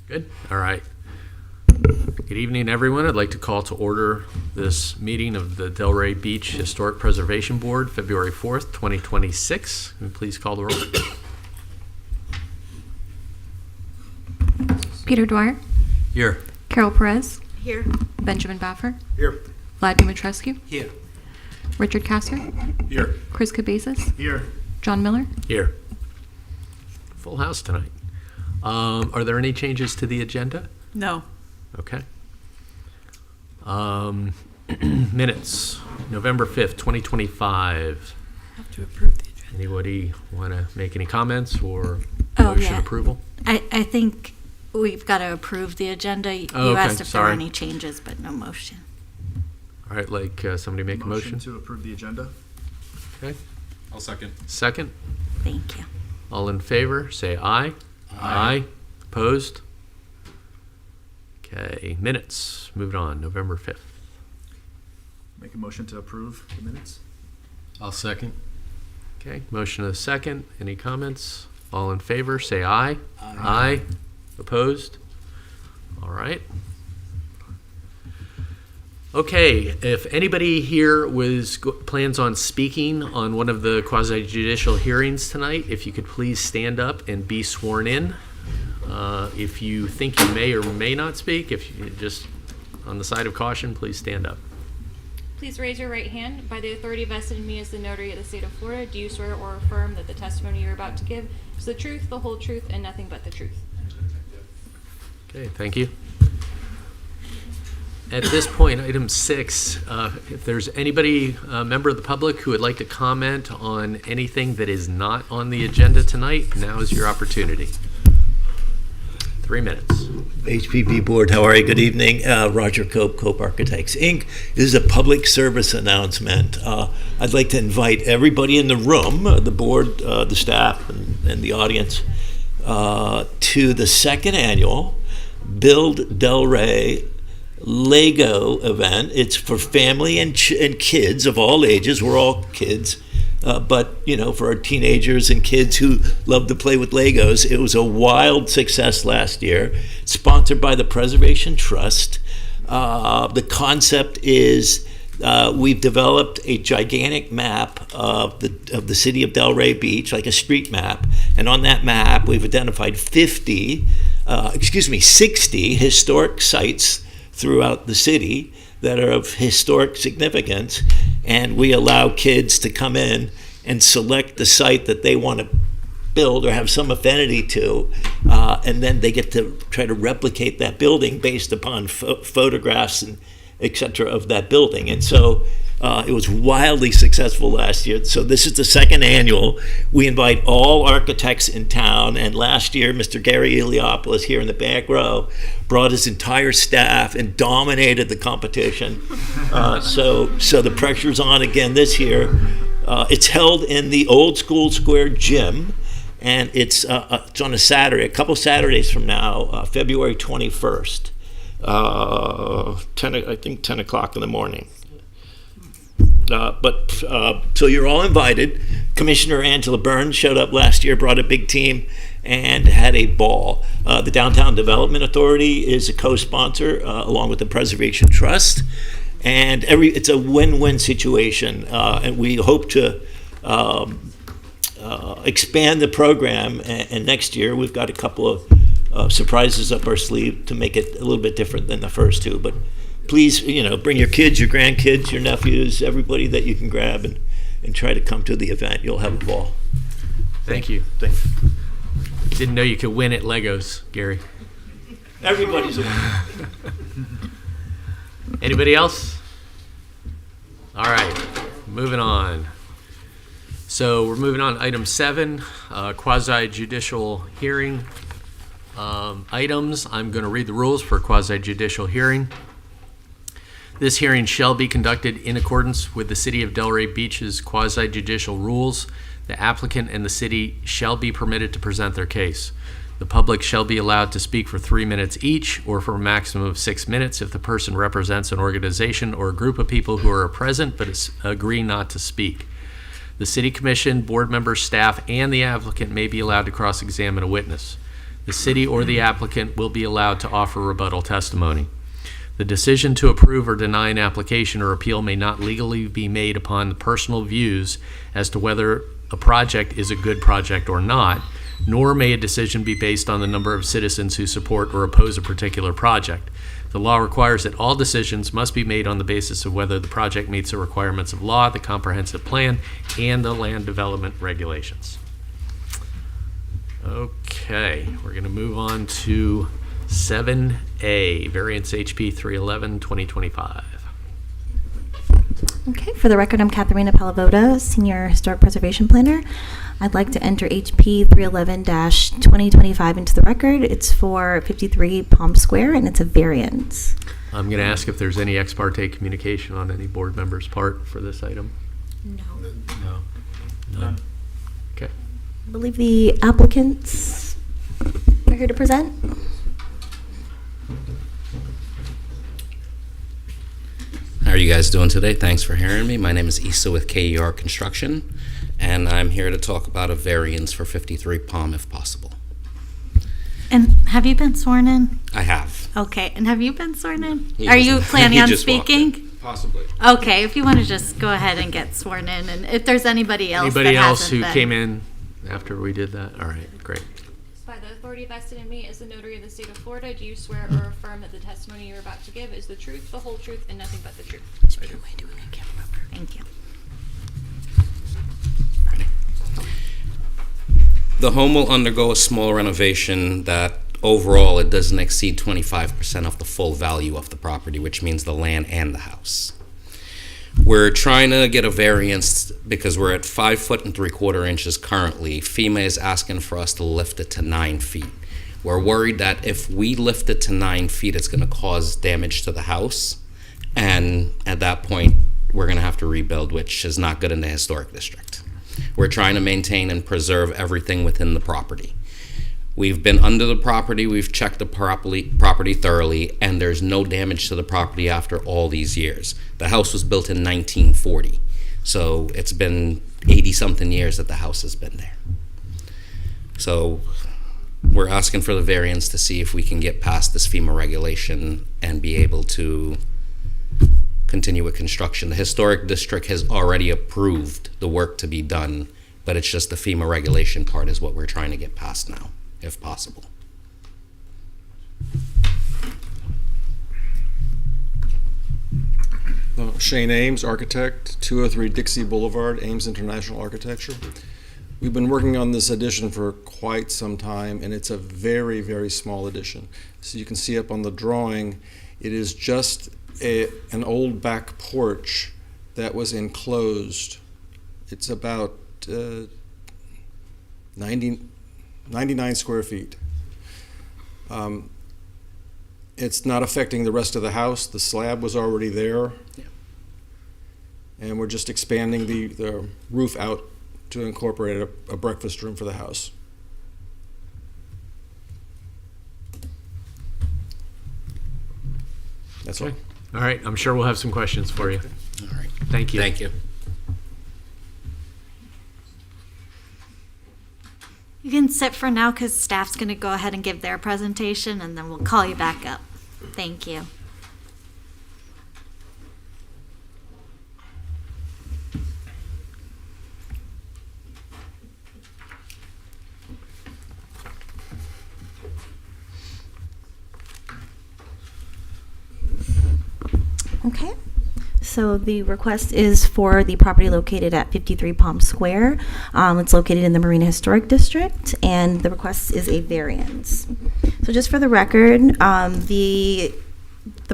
Good. All right. Good evening, everyone. I'd like to call to order this meeting of the Delray Beach Historic Preservation Board, February 4th, 2026. Can you please call the roll? Peter Dwyer. Here. Carol Perez. Here. Benjamin Baffer. Here. Vlad Dumitrescu. Here. Richard Cassier. Here. Chris Cabezas. Here. John Miller. Here. Full house tonight. Are there any changes to the agenda? No. Okay. Minutes, November 5th, 2025. Have to approve the agenda. Anybody want to make any comments or Oh, motion yeah. approval? I think we've got to approve the agenda. You Oh, okay. asked if there were Sorry. any changes, but no motion. All right, somebody make a motion? to approve the agenda. Okay. I'll second. Second. Thank you. All in favor, say aye. Aye. Opposed? Okay, minutes, moving on, November 5th. Make a motion to approve the minutes. I'll second. Okay, motion and a second. Any comments? All in favor, say aye. Aye. Opposed? All right. Okay, if anybody here plans on speaking on one of the quasi-judicial hearings tonight, if you could please stand up and be sworn in. If you think you may or may not speak, if you just on the side of caution, please stand up. Please raise your right hand. By the authority vested in me as the notary of the state of Florida, do you swear or affirm that the testimony you're about to give is the truth, the whole truth, and nothing but the truth? Okay, thank you. At this point, item 6, if there's anybody, a member of the public who would like to comment on anything that is not on the agenda tonight, now is your opportunity. 3 minutes. HPB Board, how are you? Good evening. Roger Cope, Cope Architects, Inc. This is a public service announcement. I'd like to invite everybody in the room, the board, the staff, and the audience, to the second annual Build Delray Lego event. It's for family and kids of all ages. We're all kids. But, for our teenagers and kids who love to play with Legos, it was a wild success last year, sponsored by the Preservation Trust. The concept is we've developed a gigantic map of the city of Delray Beach, like a street map. And on that map, we've identified 60 historic sites throughout the city that are of historic significance, and we allow kids to come in and select the site that they want to build or have some affinity to, and then they get to try to replicate that building based upon photographs and et cetera of that building. And so it was wildly successful last year. So this is the second annual. We invite all architects in town, and last year Mr. Gary Iliopoulos here in the back row brought his entire staff and dominated the competition. So the pressure's on again this year. It's held in the Old School Square Gym, and it's on a Saturday, a couple Saturdays from now, February 21st, 10 o'clock in the morning. So you're all invited. Commissioner Angela Burns showed up last year, brought a big team, and had a ball. The Downtown Development Authority is a co-sponsor along with the Preservation Trust, and it's a win-win situation. And we hope to expand the program. And next year we've got a couple of surprises up our sleeve to make it a little bit different than the first two. But please, bring your kids, your grandkids, your nephews, everybody that you can grab and try to come to the event. You'll have a ball. Thank you. Thanks. Didn't know you could win at Legos, Gary. Everybody's a winner. Anybody else? All right, moving on. So we're moving on to item 7, quasi-judicial hearing items. I'm going to read the rules for quasi-judicial hearing. This hearing shall be conducted in accordance with the City of Delray Beach's quasi-judicial rules. The applicant and the city shall be permitted to present their case. The public shall be allowed to speak for 3 minutes each, or for a maximum of 6 minutes if the person represents an organization or a group of people who are present but agree not to speak. The city commission, board members, staff, and the applicant may be allowed to cross-examine a witness. the city or the applicant will be allowed to offer rebuttal testimony. The decision to approve or deny an application or appeal may not legally be made upon personal views as to whether a project is a good project or not, nor may a decision be based on the number of citizens who support or oppose a particular project. The law requires that all decisions must be made on the basis of whether the project meets the requirements of law, the comprehensive plan, and the land development regulations. Okay, we're going to move on to 7A, variance HP 311, 2025. Okay, for the record, I'm Katharina Palavoda, Senior Historic Preservation Planner. I'd like to enter HP 311-2025 into the record. It's for 53 Palm Square, and it's a variance. I'm going to ask if there's any ex parte communication on any board member's part for this item. No. No. None. Okay. I believe the applicants are here to present. How are you guys doing today? Thanks for hearing me. My name is Issa with KER Construction, and I'm here to talk about a variance for 53 Palm if possible. And have you been sworn in? I have. Okay, and have you been sworn in? He Are you hasn't. planning He on just walked in. speaking? Possibly. Okay, if you want to just go ahead and get sworn in, and if there's anybody else Anybody that else hasn't who been. came in after we did that? All right, great. By the authority vested in me as the notary of the state of Florida, do you swear or affirm that the testimony you're about to give is the truth, the whole truth, and nothing but the truth? What am I doing? I can't remember. Thank you. The home will undergo a small renovation that overall it doesn't exceed 25% of the full value of the property, which means the land and the house. We're trying to get a variance because we're at 5 foot and 3/4 inches currently. FEMA is asking for us to lift it to 9 feet. We're worried that if we lift it to 9 feet, it's going to cause damage to the house. And at that point, we're going to have to rebuild, which is not good in the historic district. We're trying to maintain and preserve everything within the property. We've been under the property, we've checked the property thoroughly, and there's no damage to the property after all these years. The house was built in 1940, so it's been 80-something years that the house has been there. So we're asking for the variance to see if we can get past this FEMA regulation and be able to continue with construction. The historic district has already approved the work to be done, but it's just the FEMA regulation part is what we're trying to get past now, if possible. Shane Ames, architect, 203 Dixie Boulevard, Ames International Architecture. We've been working on this addition for quite some time, and it's a very, very small addition. So you can see up on the drawing, it is just an old back porch that was enclosed. It's about 99 square feet. It's not affecting the rest of the house. The slab was already there. Yeah. And we're just expanding the roof out to incorporate a breakfast room for the house. That's all. Okay. All right, I'm sure we'll have some questions for you. All right. Thank you. Thank you. You can sit for now because staff's going to go ahead and give their presentation, and then we'll call you back up. Thank you. Okay. So the request is for the property located at 53 Palm Square. It's located in the Marina Historic District, and the request is a variance. So just for the record, the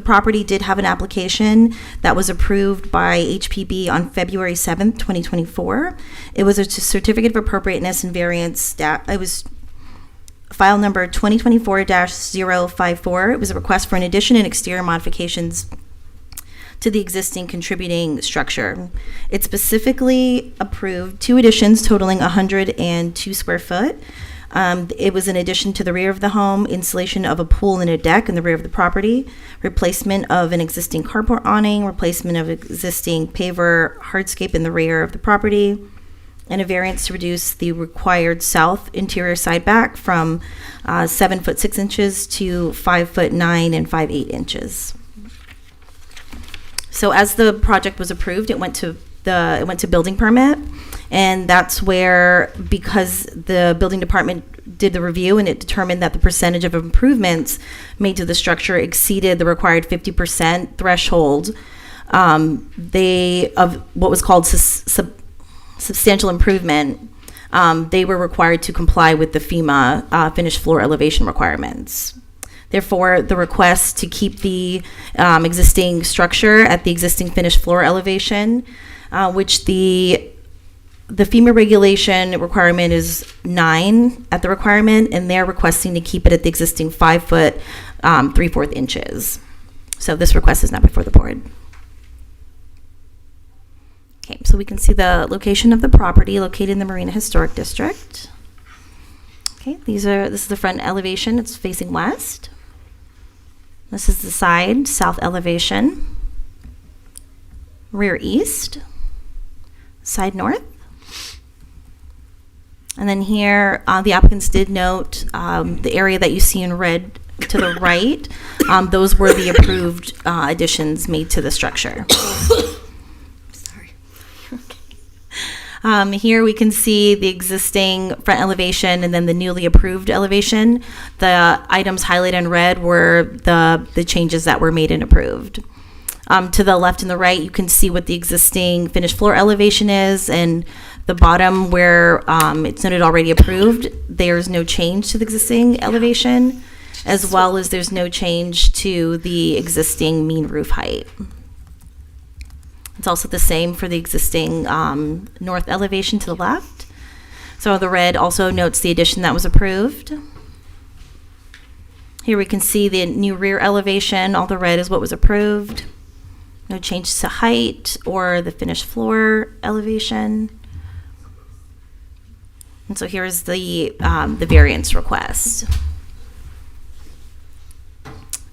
property did have an application that was approved by HPB on February 7th, 2024. It was a certificate of appropriateness and variance. It was file number 2024-054. It was a request for an addition and exterior modifications to the existing contributing structure. It specifically approved 2 additions totaling 102 square foot. It was an addition to the rear of the home, installation of a pool and a deck in the rear of the property, replacement of an existing carport awning, replacement of existing paver hardscape in the rear of the property, and a variance to reduce the required south interior side back from 7 foot 6 inches to 5 foot 9 and 5/8 inches. So as the project was approved, it went to building permit, and that's where, because the building department did the review and it determined that the percentage of improvements made to the structure exceeded the required 50% threshold, of what was called substantial improvement, they were required to comply with the FEMA finished floor elevation requirements. Therefore, the request to keep the existing structure at the existing finished floor elevation, which the FEMA regulation requirement is 9 at the requirement, and they're requesting to keep it at the existing 5 foot 3/4 inches. So this request is not before the board. Okay, so we can see the location of the property located in the Marina Historic District. Okay, this is the front elevation. It's facing west. This is the side, south elevation. Rear east. Side north. And then here, the applicants did note the area that you see in red to the right. Those were the approved additions made to the structure. Here we can see the existing front elevation and then the newly approved elevation. The items highlighted in red were the changes that were made and approved. To the left and the right, you can see what the existing finished floor elevation is, and the bottom where it's noted already approved, there's no change to the existing elevation, as well as there's no change to the existing mean roof height. It's also the same for the existing north elevation to the left. So the red also notes the addition that was approved. Here we can see the new rear elevation. All the red is what was approved. No change to height or the finished floor elevation. And so here's the variance request.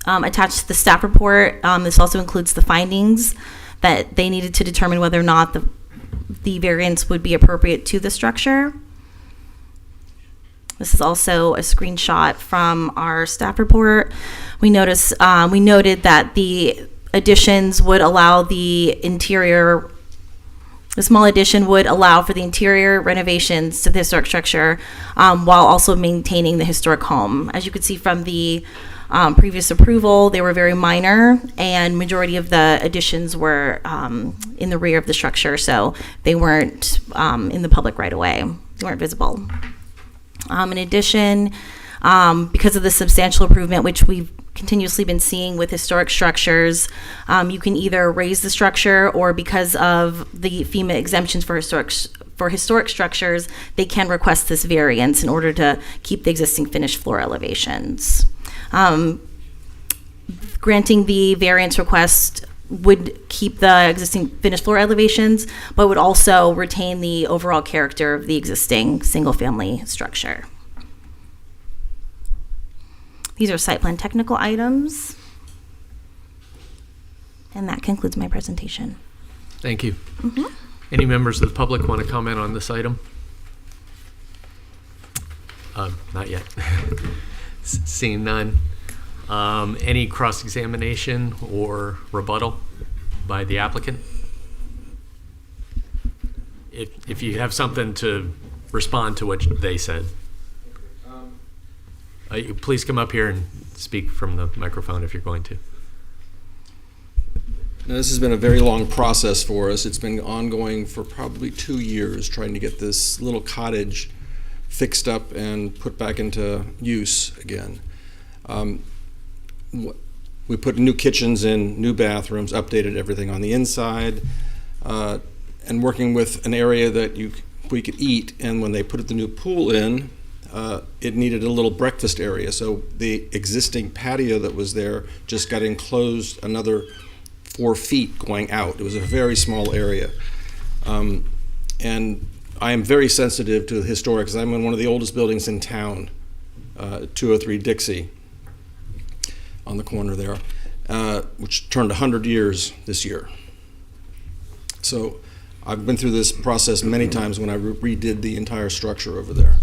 Attached to the staff report, this also includes the findings that they needed to determine whether or not the variance would be appropriate to the structure. This is also a screenshot from our staff report. We noted that the additions would allow the small addition would allow for the interior renovations to the historic structure while also maintaining the historic home. As you can see from the previous approval, they were very minor, and majority of the additions were in the rear of the structure, so they weren't in the public right away. They weren't visible. In addition, because of the substantial improvement, which we've continuously been seeing with historic structures, you can either raise the structure, or because of the FEMA exemptions for historic structures, they can request this variance in order to keep the existing finished floor elevations. Granting the variance request would keep the existing finished floor elevations, but would also retain the overall character of the existing single-family structure. These are site plan technical items. And that concludes my presentation. Thank you. Any members of the public want to comment on this item? Not yet. Seeing none. Any cross-examination or rebuttal by the applicant? If you have something to respond to what they said. Please come up here and speak from the microphone if you're going to. Now, this has been a very long process for us. It's been ongoing for probably 2 years, trying to get this little cottage fixed up and put back into use again. We put new kitchens in, new bathrooms, updated everything on the inside, and working with an area that we could eat. And when they put the new pool in, it needed a little breakfast area. So the existing patio that was there just got enclosed another 4 feet going out. It was a very small area. And I am very sensitive to the historic, because I'm in one of the oldest buildings in town, 203 Dixie, on the corner there, which turned 100 years this year. So I've been through this process many times when I redid the entire structure over there,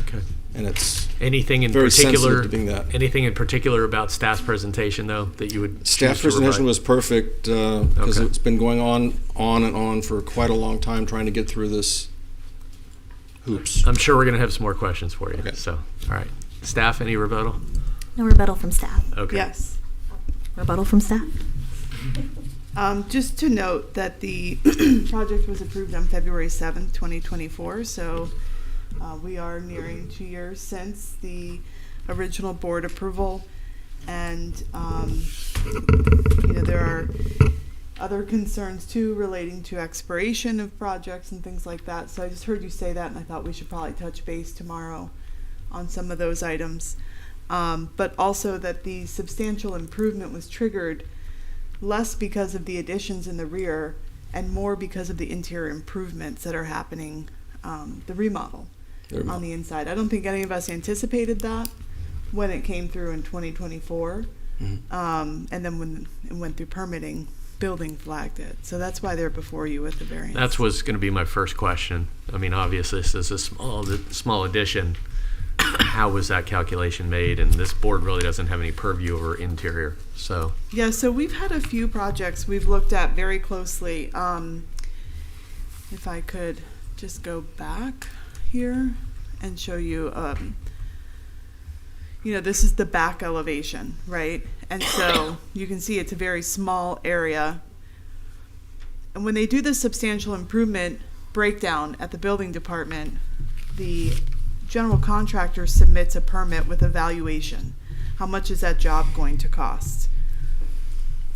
Okay. and it's Anything in very particular? sensitive to being that. Anything in particular about staff's presentation, though, that you would Staff choose to presentation rebut? was perfect because Okay. it's been going on and on for quite a long time trying to get through this hoops. I'm sure we're going to have some more questions for you. Okay. So, all right. Staff, any rebuttal? No rebuttal from staff. Okay. Yes. Rebuttal from staff. Just to note that the project was approved on February 7th, 2024, so we are nearing 2 years since the original board approval, and there are other concerns too relating to expiration of projects and things like that. So I just heard you say that, and I thought we should probably touch base tomorrow on some of those items. But also that the substantial improvement was triggered less because of the additions in the rear and more because of the interior improvements that are happening, the remodel on the inside. I don't think any of us anticipated that when it came through in 2024. And then when it went through permitting, building flagged it. So that's why they're before you with the variance. That's what's going to be my first question. I mean, obviously, this is a small addition. How was that calculation made? And this board really doesn't have any purview over interior. So Yeah, so we've had a few projects we've looked at very closely. If I could just go back here and show you, this is the back elevation, right? And so you can see it's a very small area. And when they do the substantial improvement breakdown at the building department, the general contractor submits a permit with evaluation. How much is that job going to cost?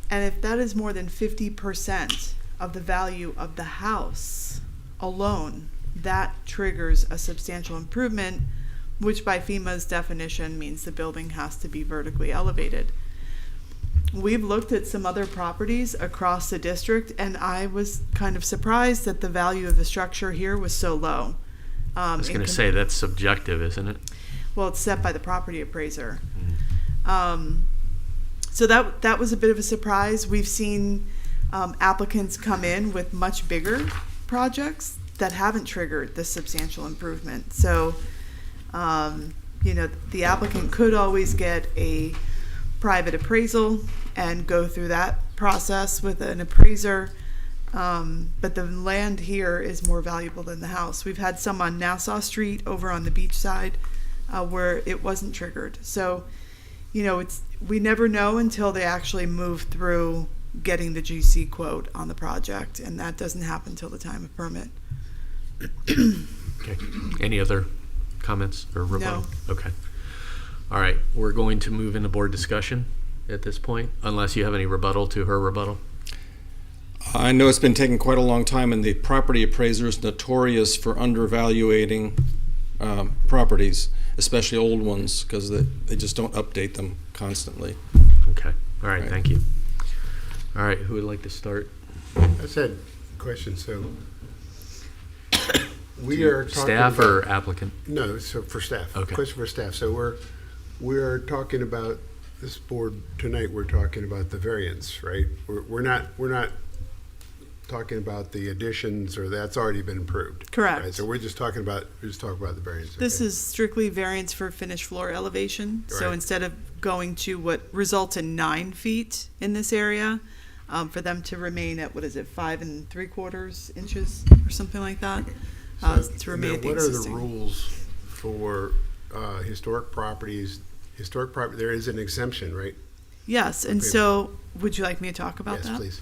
And if that is more than 50% of the value of the house alone, that triggers a substantial improvement, which by FEMA's definition means the building has to be vertically elevated. We've looked at some other properties across the district, and I was kind of surprised that the value of the structure here was so low. I was going to say that's subjective, isn't it? Well, it's set by the property appraiser. So that was a bit of a surprise. We've seen applicants come in with much bigger projects that haven't triggered this substantial improvement. So, the applicant could always get a private appraisal and go through that process with an appraiser. But the land here is more valuable than the house. We've had some on Nassau Street over on the beach side where it wasn't triggered. So, we never know until they actually move through getting the GC quote on the project, and that doesn't happen until the time of permit. Okay. Any other comments or rebuttal? No. Okay. All right. We're going to move into board discussion at this point, unless you have any rebuttal to her rebuttal. I know it's been taking quite a long time, and the property appraiser is notorious for undervaluating properties, especially old ones, because they just don't update them constantly. Okay. All right. Right. Thank you. All right. Who would like to start? I just had a question. So we are talking Staff about, or applicant? No, so for staff. Okay. Question for staff. So we're talking about this board tonight. We're talking about the variance, right? We're not talking about the additions, or that's already been approved. Correct. Right? So we're just talking about the variance. This Okay. is strictly variance for finished floor elevation. So Right. instead of going to what results in 9 feet in this area, for them to remain at, 5 3/4 inches or something like that, to remain Now, at the what are the existing. rules for historic properties? Historic property, there is an exemption, right? Yes, and Okay. so would you like me to talk about Yes, that? please.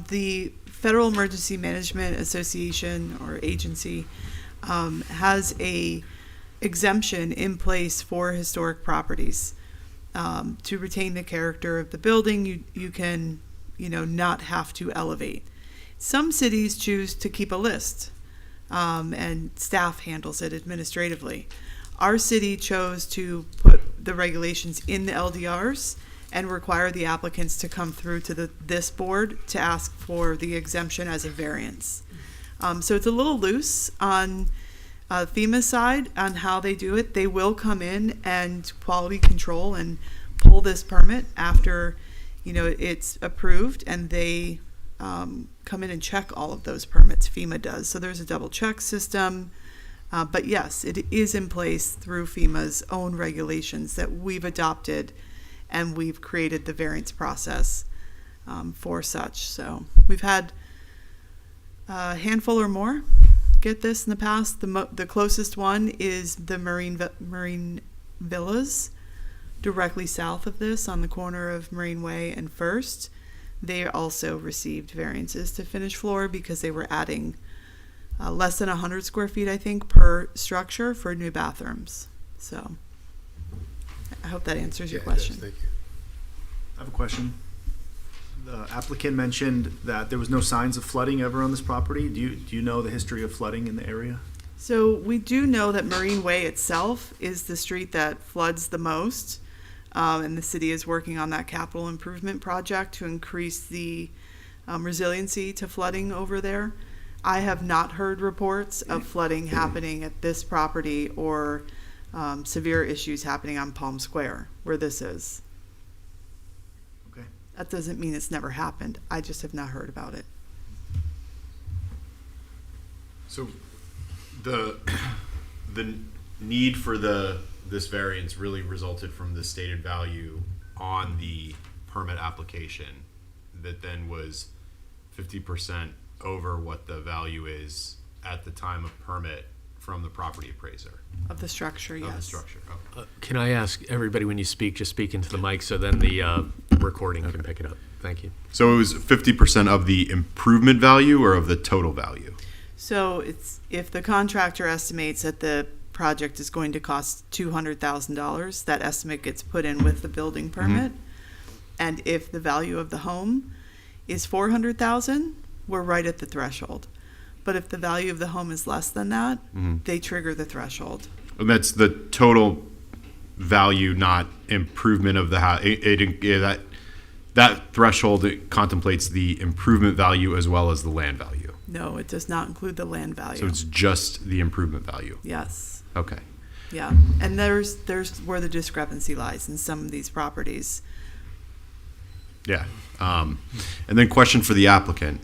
The Federal Emergency Management Association or agency has a exemption in place for historic properties. To retain the character of the building, you can, not have to elevate. Some cities choose to keep a list, and staff handles it administratively. Our city chose to put the regulations in the LDRs and require the applicants to come through to this board to ask for the exemption as a variance. So it's a little loose on FEMA's side on how they do it. They will come in and quality control and pull this permit after, it's approved, and they come in and check all of those permits. FEMA does. So there's a double check system. But yes, it is in place through FEMA's own regulations that we've adopted, and we've created the variance process for such. So we've had a handful or more get this in the past. The closest one is the Marine Villas, directly south of this on the corner of Marine Way and First. They also received variances to finish floor because they were adding less than 100 square feet, I think, per structure for new bathrooms. So I hope that answers your question. It does. Thank you. I have a question. The applicant mentioned that there was no signs of flooding ever on this property. Do you know the history of flooding in the area? So we do know that Marine Way itself is the street that floods the most, and the city is working on that capital improvement project to increase the resiliency to flooding over there. I have not heard reports of flooding happening at this property or severe issues happening on Palm Square, where this is. Okay. That doesn't mean it's never happened. I just have not heard about it. So the need for this variance really resulted from the stated value on the permit application that then was 50% over what the value is at the time of permit from the property appraiser. Of the structure, yes. Of the structure, okay. Can I ask everybody, when you speak, just speak into the mic so then the recording can pick it up. Thank you. So it was 50% of the improvement value or of the total value? So it's, if the contractor estimates that the project is going to cost $200,000, that estimate gets put in with the building permit. And if the value of the home is $400,000, we're right at the threshold. But if the value of the home is less than that, they trigger the threshold. And that's the total value, not improvement of the house. That threshold, it contemplates the improvement value as well as the land value. No, it does not include the land value. So it's just the improvement value. Yes. Okay. Yeah. And there's where the discrepancy lies in some of these properties. Yeah. And then question for the applicant.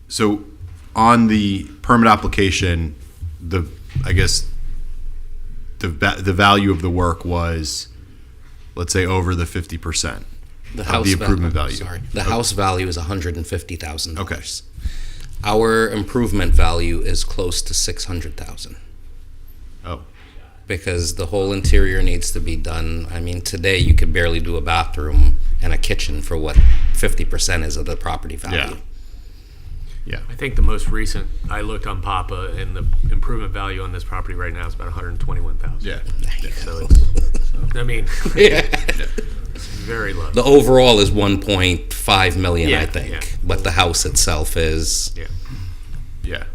So on the permit application, I guess the value of the work was, let's say, over the 50%. The of the improvement value. Sorry, the house value is $150,000. Okay. Our improvement value is close to $600,000 Oh. because the whole interior needs to be done. I mean, today you could barely do a bathroom and a kitchen for what 50% is of the property value. Yeah. Yeah. I think the most recent, I looked on Papa, and the improvement value on this property right now is about $121,000. Yeah. So it's, I mean, Yeah. it's very low. The overall is 1.5 million, Yeah, I think, yeah. but the house itself is. Yeah. Yeah.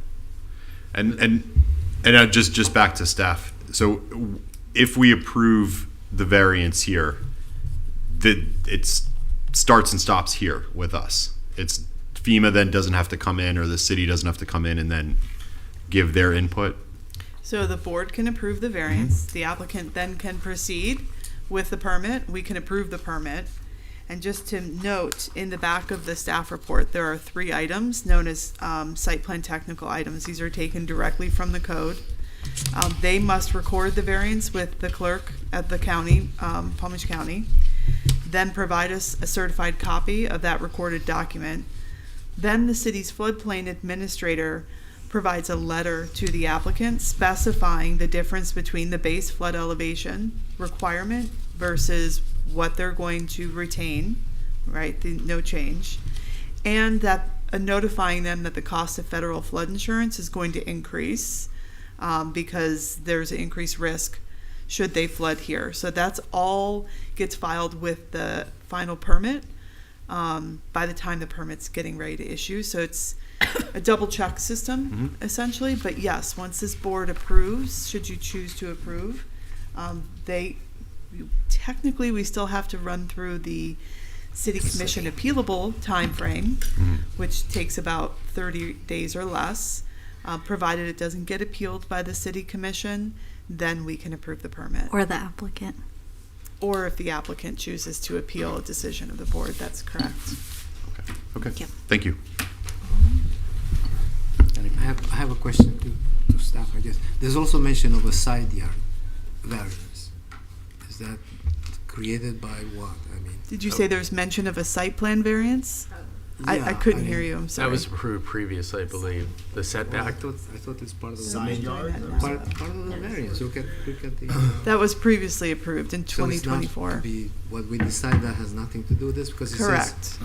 And just back to staff. So if we approve the variance here, it starts and stops here with us. It's FEMA then doesn't have to come in, or the city doesn't have to come in and then give their input. So the board can approve the variance. The applicant then can proceed with the permit. We can approve the permit. And just to note, in the back of the staff report, there are 3 items known as site plan technical items. These are taken directly from the code. They must record the variance with the clerk at the county, Palm Beach County, then provide us a certified copy of that recorded document. Then the city's floodplain administrator provides a letter to the applicant specifying the difference between the base flood elevation requirement versus what they're going to retain, right, no change, and that notifying them that the cost of federal flood insurance is going to increase because there's an increased risk should they flood here. So that's all gets filed with the final permit by the time the permit's getting ready to issue. So it's a double check system, essentially. But yes, once this board approves, should you choose to approve, technically we still have to run through the city commission appealable time frame, which takes about 30 days or less. Provided it doesn't get appealed by the city commission, then we can approve the permit. Or the applicant. or if the applicant chooses to appeal a decision of the board, that's correct. Okay. Yep. Thank you. I have a question to staff, I guess. There's also mention of a side yard variance. Is that created by what? I mean, Did you say there's mention of a site plan variance? I yeah, couldn't I hear mean, you, I'm sorry. That was approved previously, I believe. The I setback. thought it's part of the Side yard? part of the variance. Look at the. That was previously approved in So it's not 2024. to be what we decide that has nothing to do with this because Correct.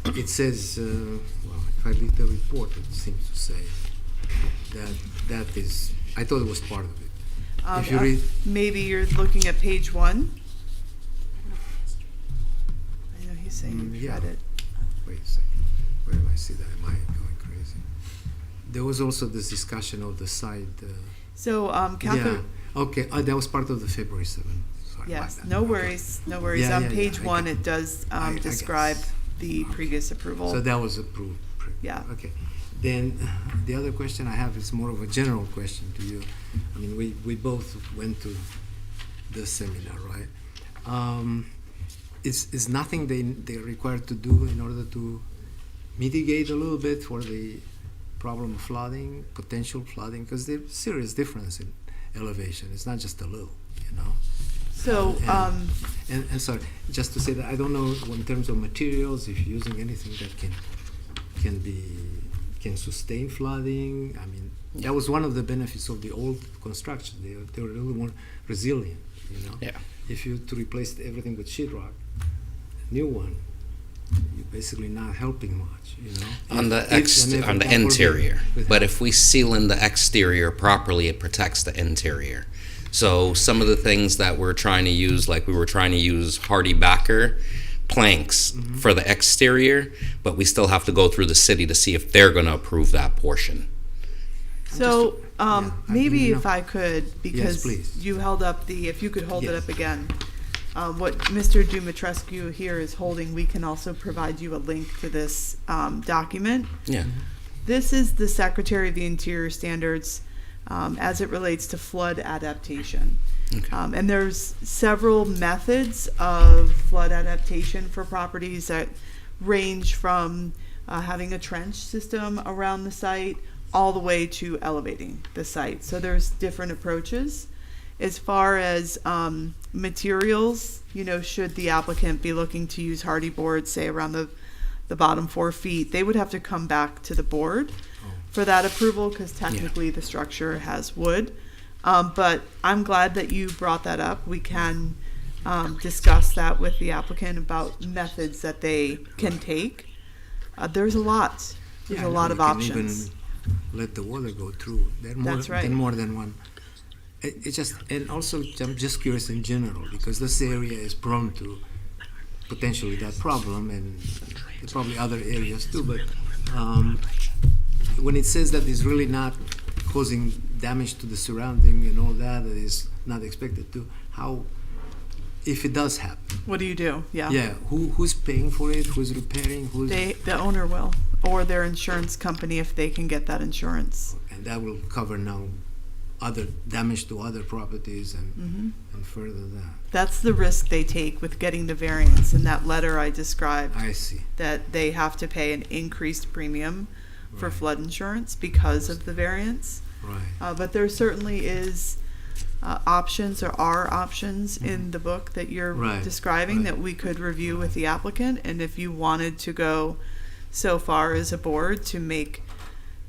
It says well, if I read the report, it seems to say that is. I thought it was part of it. If you read, Maybe you're looking at page 1. I know he's saying you yeah. read it. Wait a second. Where do I see that? Am I going crazy? There was also this discussion of the side. So, Yeah. Catherine, Okay. That was part of the February 7th. Sorry yes, about that. no Okay. worries, no worries. Yeah, On yeah, page yeah, 1, it does I describe guess. the previous approval. So that was approved. Yeah. Okay. Then the other question I have is more of a general question to you. I mean, we both went to the seminar, right? Is nothing they're required to do in order to mitigate a little bit for the problem of flooding, potential flooding? Because there's serious difference in elevation. It's not just a little, you know? So, And sorry, just to say that I don't know in terms of materials, if you're using anything that can sustain flooding. I mean, that was one of the benefits of the old construction. They were really more resilient, you know? Yeah. If you to replace everything with sheetrock, new one, you're basically not helping much, you know? On the And if interior. with But if we seal in the exterior properly, it protects the interior. So some of the things that we're trying to use, like we were trying to use Hardy Backer planks for the exterior, but we still have to go through the city to see if they're going to approve that portion. So, maybe you know. if I could, because please. you held up if you could hold it Yes. up again. What Mr. Dumitrescu here is holding, we can also provide you a link to this document. Yeah. This is the Secretary of the Interior standards as it relates to flood adaptation. Okay. And there's several methods of flood adaptation for properties that range from having a trench system around the site all the way to elevating the site. So there's different approaches. As far as materials, should the applicant be looking to use hardy boards, say around the bottom 4 feet, they would have to come back to the board for that approval because technically the structure has wood. But I'm glad that you brought that up. We can discuss that with the applicant about methods that they can take. There's a lot. There's a lot of options. Even let the water go through. That's right. More than one. It's just, and also I'm just curious in general because this area is prone to potentially that problem, and there's probably other areas too. But when it says that it's really not causing damage to the surrounding and all that, it is not expected to. How, if it does happen? What do you do? Yeah. Yeah. Who's paying for it? Who's repairing? The owner will, or their insurance company if they can get that insurance. And that will cover now other damage to other properties and further that. That's the risk they take with getting the variance. In that letter I described, I see. that they have to pay an increased premium for Right. flood insurance because of the variance. Right. But there certainly is options, or are options in the book that you're Right, describing right. that we could review with the applicant. And if you wanted to go so far as a board to make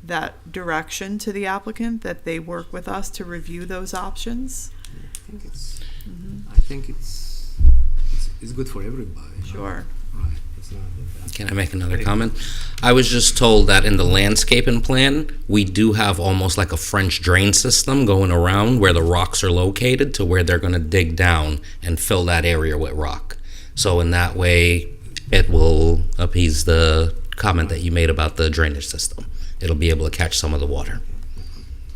that direction to the applicant, that they work with us to review those options. I think it's good for everybody. Sure. Right. It's not that. Can I make another comment? I was just told that in the landscaping plan, we do have almost like a French drain system going around where the rocks are located to where they're going to dig down and fill that area with rock. So in that way, it will appease the comment that you made about the drainage system. It'll be able to catch some of the water.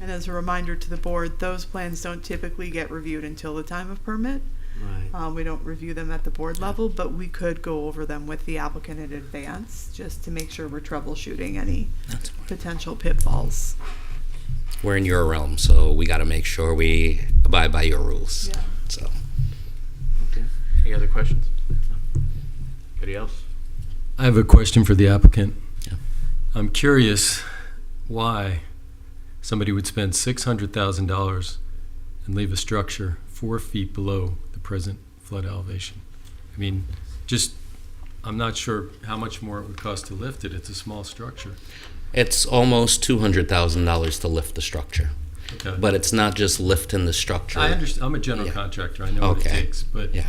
And as a reminder to the board, those plans don't typically get reviewed until the time of permit. Right. We don't review them at the board level, but we could go over them with the applicant in advance just to make sure we're troubleshooting any potential pitfalls. We're in your realm, so we got to make sure we abide by your rules. Yeah. So, Any other questions? Anybody else? I have a question for the applicant. Yeah. I'm curious why somebody would spend $600,000 and leave a structure 4 feet below the present flood elevation. I mean, I'm not sure how much more it would cost to lift it. It's a small structure. It's almost $200,000 to lift the structure. Okay. But it's not just lifting the structure. I understand. I'm a general Yeah. contractor. I know what it Okay. takes. But Yeah.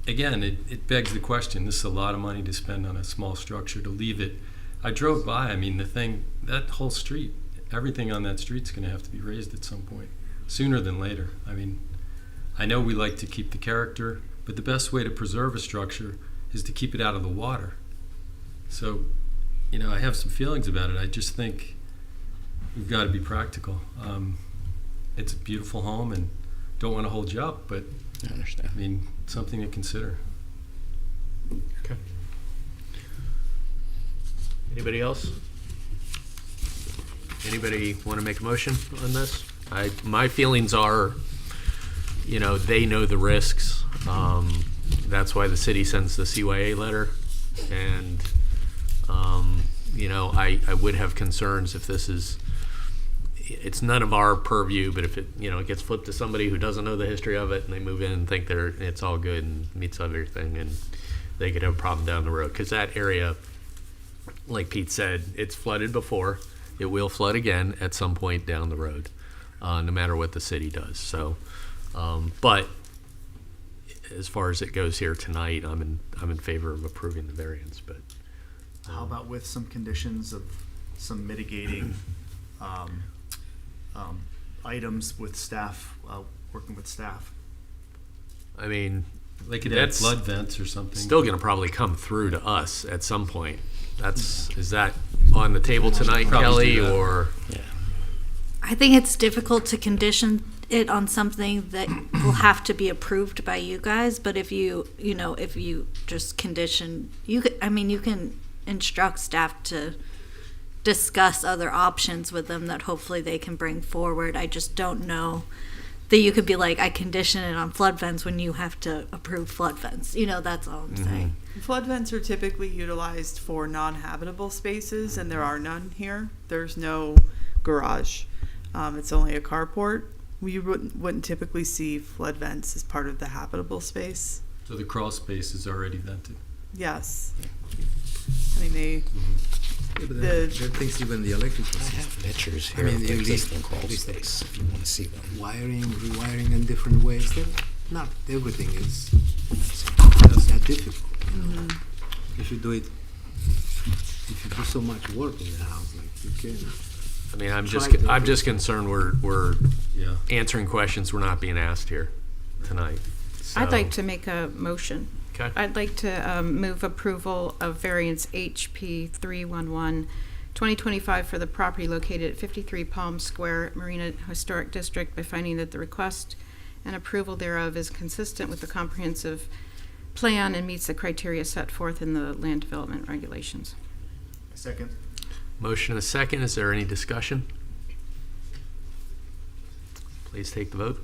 again, it begs the question. This is a lot of money to spend on a small structure to leave it. I drove by. I mean, that whole street, everything on that street's going to have to be raised at some point, sooner than later. I mean, I know we like to keep the character, but the best way to preserve a structure is to keep it out of the water. So, I have some feelings about it. I just think we've got to be practical. It's a beautiful home, and don't want to hold you up, but I understand. I mean, something to consider. Okay. Anybody else? Anybody want to make a motion on this? My feelings are, they know the risks. That's why the city sends the CYA letter. And, I would have concerns if it's none of our purview, but if it gets flipped to somebody who doesn't know the history of it and they move in and think it's all good and meets everything, and they could have a problem down the road. Because that area, like Pete said, it's flooded before. It will flood again at some point down the road, no matter what the city does. So, but as far as it goes here tonight, I'm in favor of approving the variance. But How about with some conditions of some mitigating items with staff, working with staff? I mean, They could add flood vents or something. still going to probably come through to us at some point. Is that on the table tonight, Probably Kelly, do that. or? I think it's difficult to condition it on something that will have to be approved by you guys, but if you just condition, you can instruct staff to discuss other options with them that hopefully they can bring forward. I just don't know that you could be like, I condition it on flood vents when you have to approve flood vents. That's all I'm saying. Flood vents are typically utilized for non-habitable spaces, and there are none here. There's no garage. It's only a carport. We wouldn't typically see flood vents as part of the habitable space. So the crawl space is already vented. Yes. I mean, they. Yeah, but there are things, even the electrical I system. have pictures I here mean, of the you leave- existing crawl leave space if you want to see them. Wiring, rewiring in different ways. Not everything is that difficult. If you do it, if you do so much work in the house, like you can. I mean, I'm Try to- just concerned we're Yeah. answering questions we're not being asked here tonight. I'd So- like to make a motion. Okay. I'd like to move approval of variance HP 311 2025 for the property located at 53 Palm Square, Marina Historic District, by finding that the request and approval thereof is consistent with the comprehensive plan and meets the criteria set forth in the land development regulations. Second. Motion and a second. Is there any discussion? Please take the vote.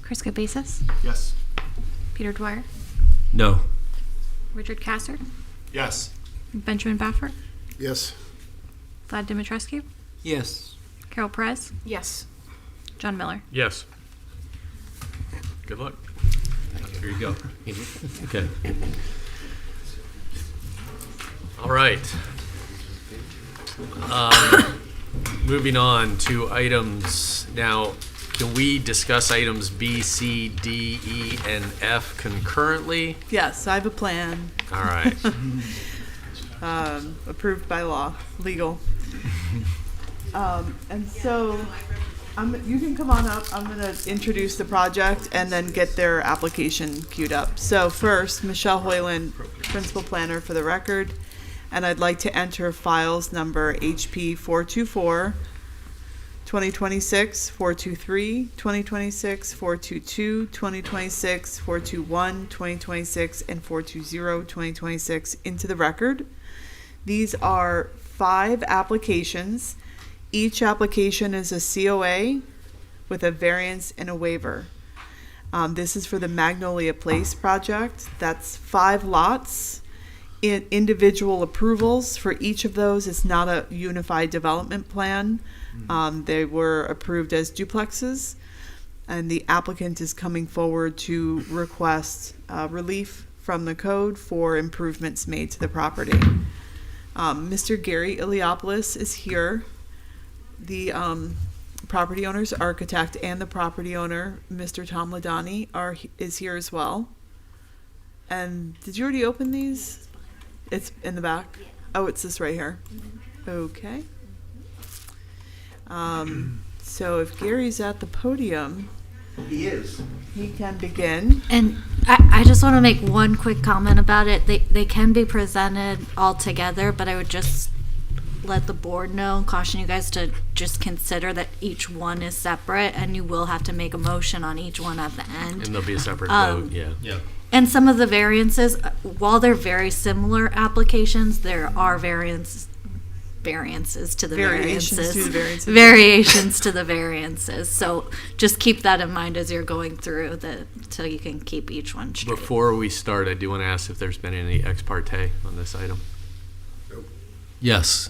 Chris Gevasis, Yes. Peter Dwyer, No. Richard Kasser, Yes. Benjamin Baffert, Yes. Vlad Dimitrescu, Yes. Carol Perez, Yes. John Miller. Yes. Good luck. Here you go. Okay. All right. Moving on to items. Now, can we discuss items B, C, D, E, and F concurrently? Yes, I have a plan. All right. Approved by law, legal. And so, you can come on up. I'm going to introduce the project and then get their application queued up. So first, Michelle Hoyland, principal planner for the record, and I'd like to enter files number HP 424, 2026, 423, 2026, 422, 2026, 421, 2026, and 420, 2026 into the record. These are 5 applications. Each application is a COA with a variance and a waiver. This is for the Magnolia Place project. That's 5 lots in individual approvals for each of those. It's not a unified development plan. They were approved as duplexes, and the applicant is coming forward to request relief from the code for improvements made to the property. Mr. Gary Iliopoulos is here. The property owner's architect and the property owner, Mr. Tom Ladani, is here as well. And did you already open these? It's in the back? Oh, it's this right here. Okay. So if Gary's at the podium, He is. he can begin. And I just want to make one quick comment about it. They can be presented all together, but I would just let the board know and caution you guys to just consider that each one is separate, and you will have to make a motion on each one at the end. And there'll be a separate vote, yeah. Yeah. And some of the variances, while they're very similar applications, there are variances to the Variations variances. to the variances. Variations to the variances. So just keep that in mind as you're going through so you can keep each one straight. Before we start, I do want to ask if there's been any ex parte on this item. Yes,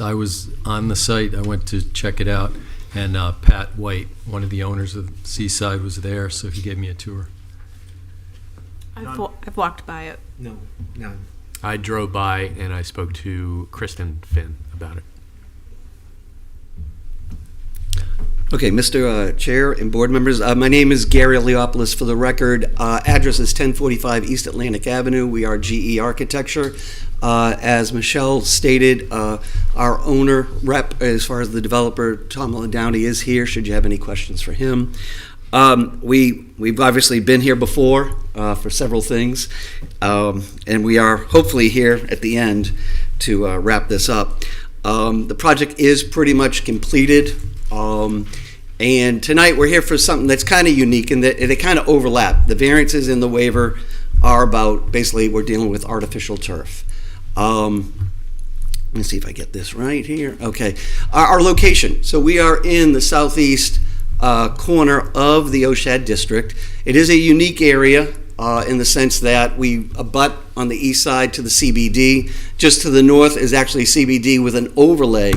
I was on the site. I went to check it out, and Pat White, one of the owners of Seaside, was there, so he gave me a tour. I've walked by it. No, none. I drove by and I spoke to Kristen Finn about it. Okay, Mr. Chair and board members, my name is Gary Leopoulos. For the record, address is 1045 East Atlantic Avenue. We are GE Architecture. As Michelle stated, our owner rep, as far as the developer, Tom Downey, is here, should you have any questions for him. We've obviously been here before for several things, and we are hopefully here at the end to wrap this up. The project is pretty much completed. And tonight we're here for something that's kind of unique in that they kind of overlap. The variances in the waiver are about, basically, we're dealing with artificial turf. Let me see if I get this right here. Okay. Our location. So we are in the southeast corner of the Oshad district. It is a unique area in the sense that we abut on the east side to the CBD. Just to the north is actually CBD with an overlay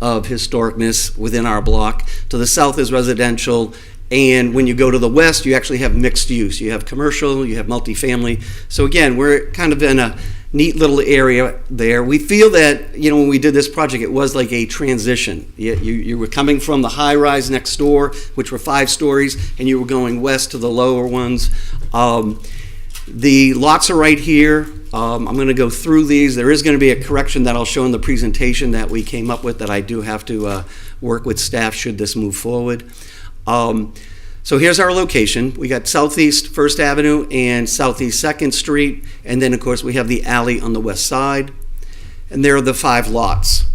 of historicness within our block. To the south is residential, and when you go to the west, you actually have mixed use. You have commercial, you have multifamily. So again, we're kind of in a neat little area there. We feel that, when we did this project, it was like a transition. You were coming from the high rise next door, which were 5 stories, and you were going west to the lower ones. The lots are right here. I'm going to go through these. There is going to be a correction that I'll show in the presentation that we came up with that I do have to work with staff should this move forward. So here's our location. We got Southeast 1st Avenue and Southeast 2nd Street, and then of course we have the alley on the west side, and there are the 5 lots.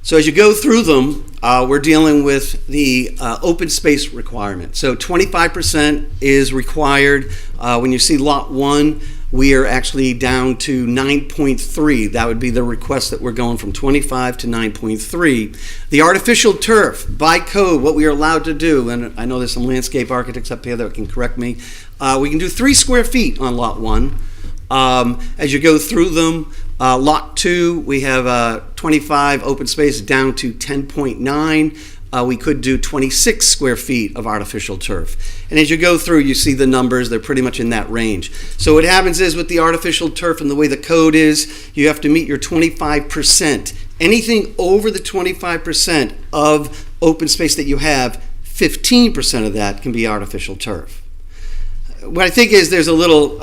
So as you go through them, we're dealing with the open space requirement. So 25% is required. When you see lot 1, we are actually down to 9.3. That would be the request that we're going from 25 to 9.3. The artificial turf, by code, what we are allowed to do, and I know there's some landscape architects up here that can correct me, we can do 3 square feet on lot 1. As you go through them, lot 2, we have 25 open space down to 10.9. We could do 26 square feet of artificial turf. And as you go through, you see the numbers, they're pretty much in that range. So what happens is with the artificial turf and the way the code is, you have to meet your 25%. Anything over the 25% of open space that you have, 15% of that can be artificial turf. What I think is there's a little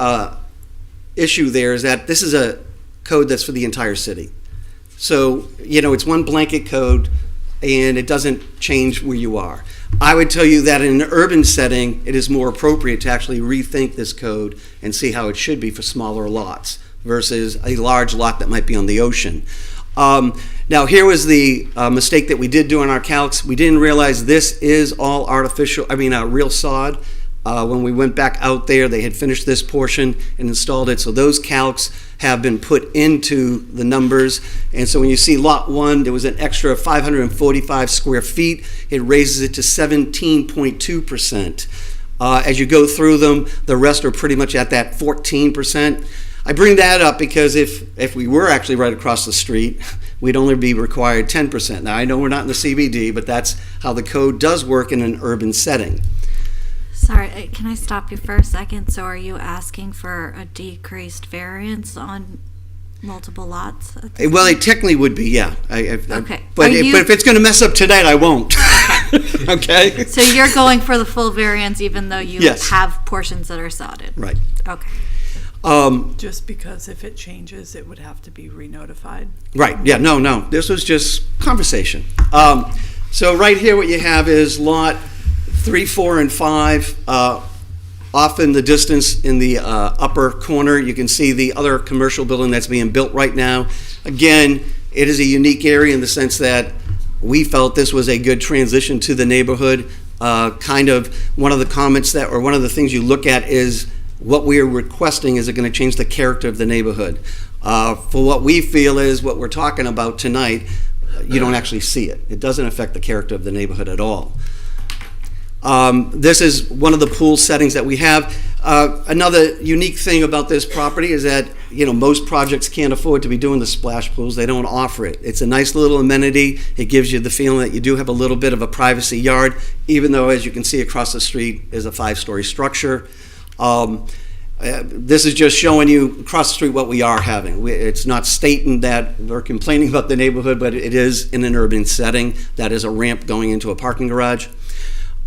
issue there is that this is a code that's for the entire city. So, it's one blanket code, and it doesn't change where you are. I would tell you that in an urban setting, it is more appropriate to actually rethink this code and see how it should be for smaller lots versus a large lot that might be on the ocean. Now, here was the mistake that we did do in our calcs. We didn't realize this is all real sod. When we went back out there, they had finished this portion and installed it. So those calcs have been put into the numbers. And so when you see lot 1, there was an extra 545 square feet. It raises it to 17.2%. As you go through them, the rest are pretty much at that 14%. I bring that up because if we were actually right across the street, we'd only be required 10%. Now, I know we're not in the CBD, but that's how the code does work in an urban setting. Sorry, can I stop you for a second? So are you asking for a decreased variance on multiple lots? Well, it technically would be, yeah. Okay. But if it's going to mess up tonight, I won't. Okay? So you're going for the full variance even though you Yes. have portions that are sodded? Right. Okay. Just because if it changes, it would have to be re-notified. Right, yeah, no. This was just conversation. So right here what you have is lot 3, 4, and 5. Off in the distance in the upper corner, you can see the other commercial building that's being built right now. Again, it is a unique area in the sense that we felt this was a good transition to the neighborhood. Kind of one of the comments that, or one of the things you look at is what we are requesting, is it going to change the character of the neighborhood? For what we feel is what we're talking about tonight, you don't actually see it. It doesn't affect the character of the neighborhood at all. This is one of the pool settings that we have. Another unique thing about this property is that, most projects can't afford to be doing the splash pools. They don't offer it. It's a nice little amenity. It gives you the feeling that you do have a little bit of a privacy yard, even though, as you can see across the street, is a 5-story structure. This is just showing you across the street what we are having. It's not stating that we're complaining about the neighborhood, but it is in an urban setting. That is a ramp going into a parking garage.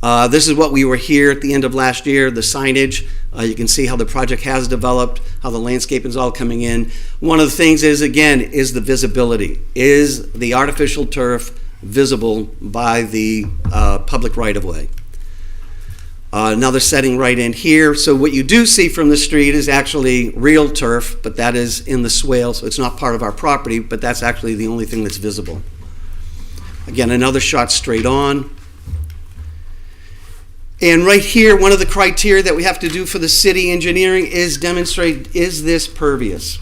This is what we were here at the end of last year, the signage. You can see how the project has developed, how the landscaping is all coming in. One of the things is, again, is the visibility. Is the artificial turf visible by the public right-of-way? Another setting right in here. So what you do see from the street is actually real turf, but that is in the swale, so it's not part of our property, but that's actually the only thing that's visible. Again, another shot straight on. And right here, one of the criteria that we have to do for the city engineering is demonstrate, is this pervious?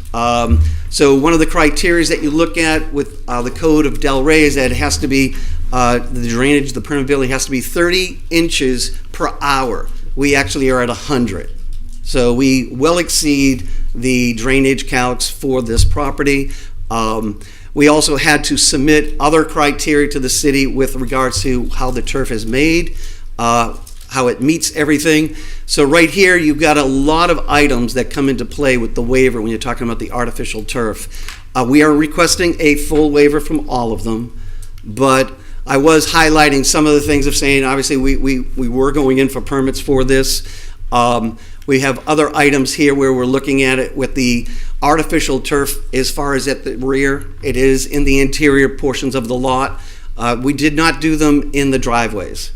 So one of the criteria that you look at with the code of Delray is that it has to be, the drainage, the permeability has to be 30 inches per hour. We actually are at 100. So we well exceed the drainage calcs for this property. We also had to submit other criteria to the city with regards to how the turf is made, how it meets everything. So right here, you've got a lot of items that come into play with the waiver when you're talking about the artificial turf. We are requesting a full waiver from all of them, but I was highlighting some of the things of saying, obviously, we were going in for permits for this. We have other items here where we're looking at it with the artificial turf as far as at the rear. It is in the interior portions of the lot. We did not do them in the driveways.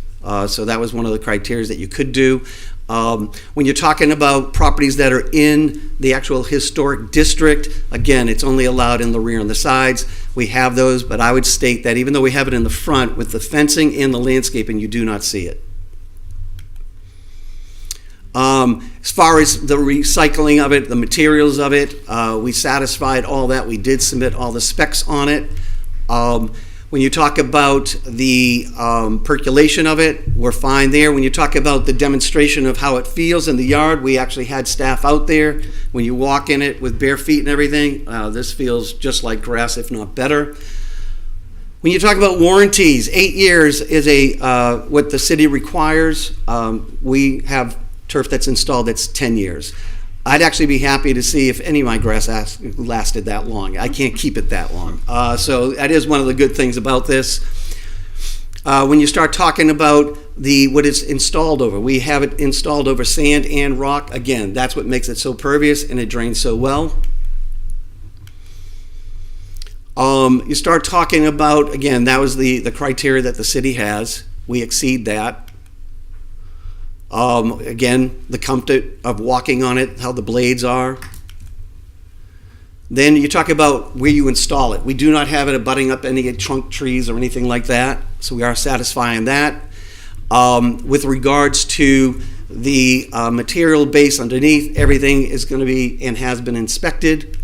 So that was one of the criteria that you could do. When you're talking about properties that are in the actual historic district, again, it's only allowed in the rear and the sides. We have those, but I would state that even though we have it in the front, with the fencing and the landscaping, you do not see it. As far as the recycling of it, the materials of it, we satisfied all that. We did submit all the specs on it. When you talk about the percolation of it, we're fine there. When you talk about the demonstration of how it feels in the yard, we actually had staff out there. When you walk in it with bare feet and everything, this feels just like grass, if not better. When you talk about warranties, 8 years is what the city requires. We have turf that's installed that's 10 years. I'd actually be happy to see if any of my grass lasted that long. I can't keep it that long. So that is one of the good things about this. When you start talking about what it's installed over, we have it installed over sand and rock. Again, that's what makes it so pervious and it drains so well. You start talking about, again, that was the criteria that the city has. We exceed that. Again, the comfort of walking on it, how the blades are. Then you talk about where you install it. We do not have it abutting up any trunk trees or anything like that, so we are satisfying that. With regards to the material base underneath, everything is going to be and has been inspected.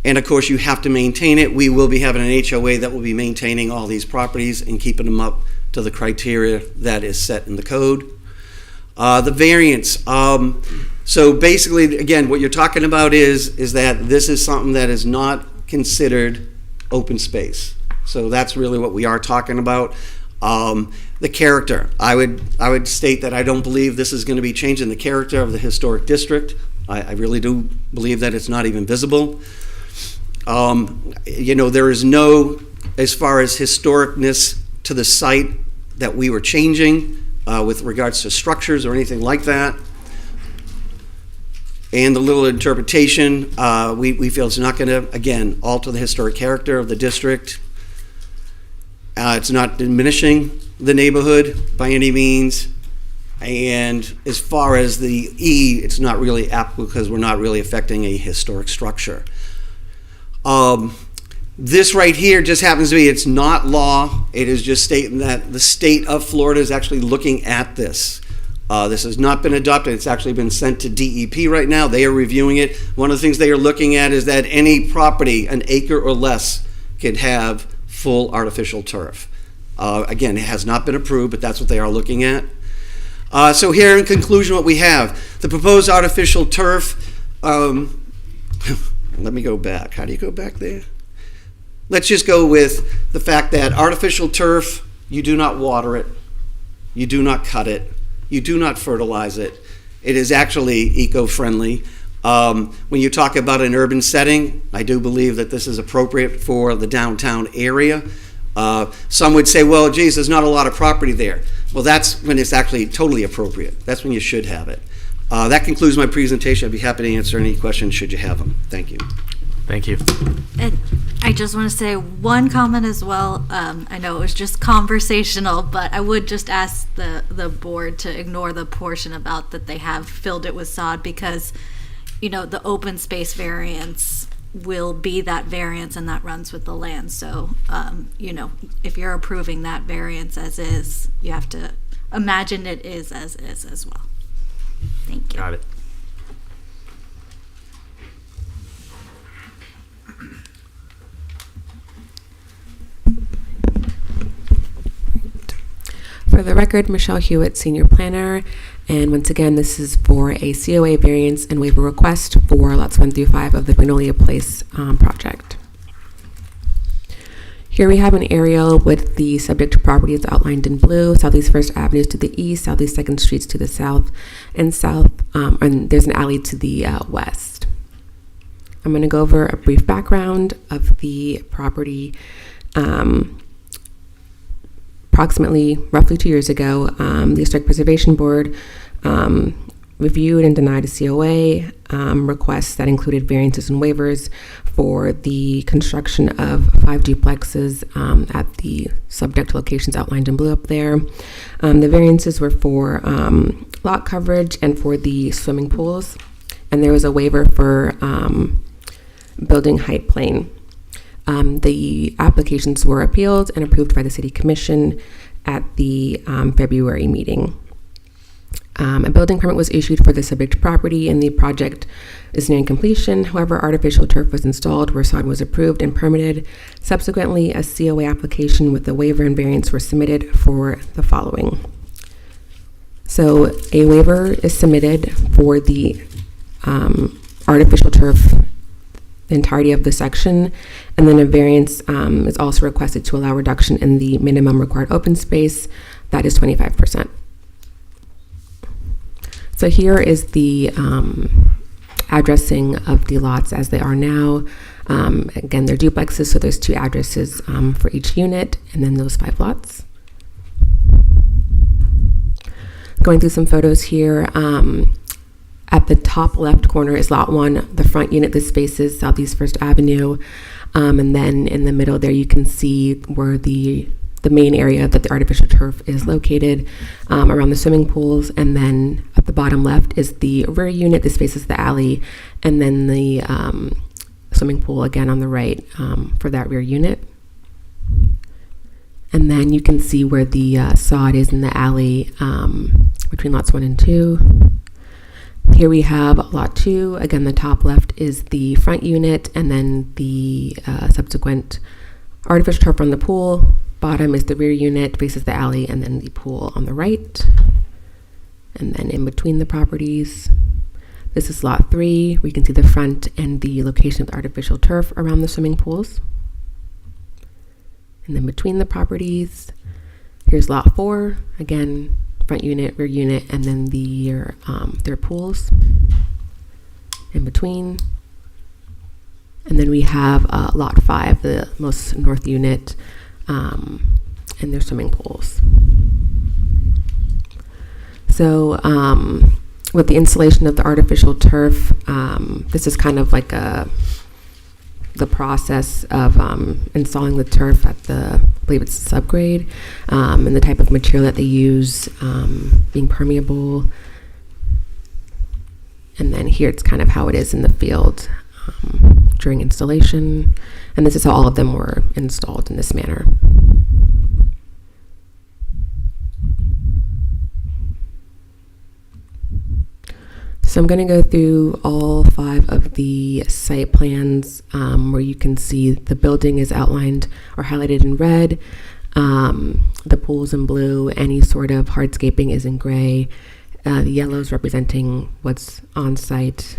And of course, you have to maintain it. We will be having an HOA that will be maintaining all these properties and keeping them up to the criteria that is set in the code. The variance. So basically, again, what you're talking about is that this is something that is not considered open space. So that's really what we are talking about. The character. I would state that I don't believe this is going to be changing the character of the historic district. I really do believe that it's not even visible. There is no, as far as historicness to the site that we were changing with regards to structures or anything like that. And the little interpretation, we feel it's not going to, again, alter the historic character of the district. It's not diminishing the neighborhood by any means. And as far as the E, it's not really applicable because we're not really affecting a historic structure. This right here just happens to be, it's not law. It is just stating that the state of Florida is actually looking at this. This has not been adopted. It's actually been sent to DEP right now. They are reviewing it. One of the things they are looking at is that any property, an acre or less, could have full artificial turf. Again, it has not been approved, but that's what they are looking at. So here in conclusion, what we have, the proposed artificial turf, let me go back. How do you go back there? Let's just go with the fact that artificial turf, you do not water it, you do not cut it, you do not fertilize it. It is actually eco-friendly. When you talk about an urban setting, I do believe that this is appropriate for the downtown area. Some would say, well, geez, there's not a lot of property there. Well, that's when it's actually totally appropriate. That's when you should have it. That concludes my presentation. I'd be happy to answer any questions should you have them. Thank you. Thank you. And I just want to say one comment as well. I know it was just conversational, but I would just ask the board to ignore the portion about that they have filled it with sod because, the open space variance will be that variance and that runs with the land. So, if you're approving that variance as is, you have to imagine it is as is as well. Thank you. Got it. For the record, Michelle Hewitt, Senior Planner, and once again, this is for a COA variance and waiver request for lots 1 through 5 of the Magnolia Place project. Here we have an aerial with the subject properties outlined in blue, Southeast 1st Avenue to the east, Southeast 2nd Streets to the south, and and there's an alley to the west. I'm going to go over a brief background of the property. Approximately, roughly 2 years ago, the Historic Preservation Board reviewed and denied a COA request that included variances and waivers for the construction of 5 duplexes at the subject locations outlined in blue up there. The variances were for lot coverage and for the swimming pools, and there was a waiver for building height plane. The applications were appealed and approved by the City Commission at the February meeting. A building permit was issued for the subject property and the project is nearing completion. However, artificial turf was installed where sod was approved and permitted. Subsequently, a COA application with the waiver and variance were submitted for the following. So a waiver is submitted for the artificial turf, the entirety of the section, and then a variance is also requested to allow reduction in the minimum required open space, that is 25%. So here is the addressing of the lots as they are now. Again, they're duplexes, so there's 2 addresses for each unit, and then those 5 lots. Going through some photos here. At the top left corner is lot 1, the front unit. This faces Southeast 1st Avenue. And then in the middle there you can see where the main area that the artificial turf is located around the swimming pools. And then at the bottom left is the rear unit. This faces the alley. And then the swimming pool again on the right for that rear unit. And then you can see where the sod is in the alley between lots 1 and 2. Here we have lot 2. Again, the top left is the front unit, and then the subsequent artificial turf on the pool. Bottom is the rear unit, faces the alley, and then the pool on the right. And then in between the properties, this is lot 3, where you can see the front and the location of the artificial turf around the swimming pools. And then between the properties, here's lot 4, again, front unit, rear unit, and then their pools in between. And then we have lot 5, the most north unit, and their swimming pools. So with the installation of the artificial turf, this is kind of like the process of installing the turf at I believe it's subgrade, and the type of material that they use being permeable. And then here it's kind of how it is in the field during installation. And this is how all of them were installed in this manner. So I'm going to go through all 5 of the site plans where you can see the building is outlined or highlighted in red, the pool's in blue, any sort of hardscaping is in gray, the yellow's representing what's on site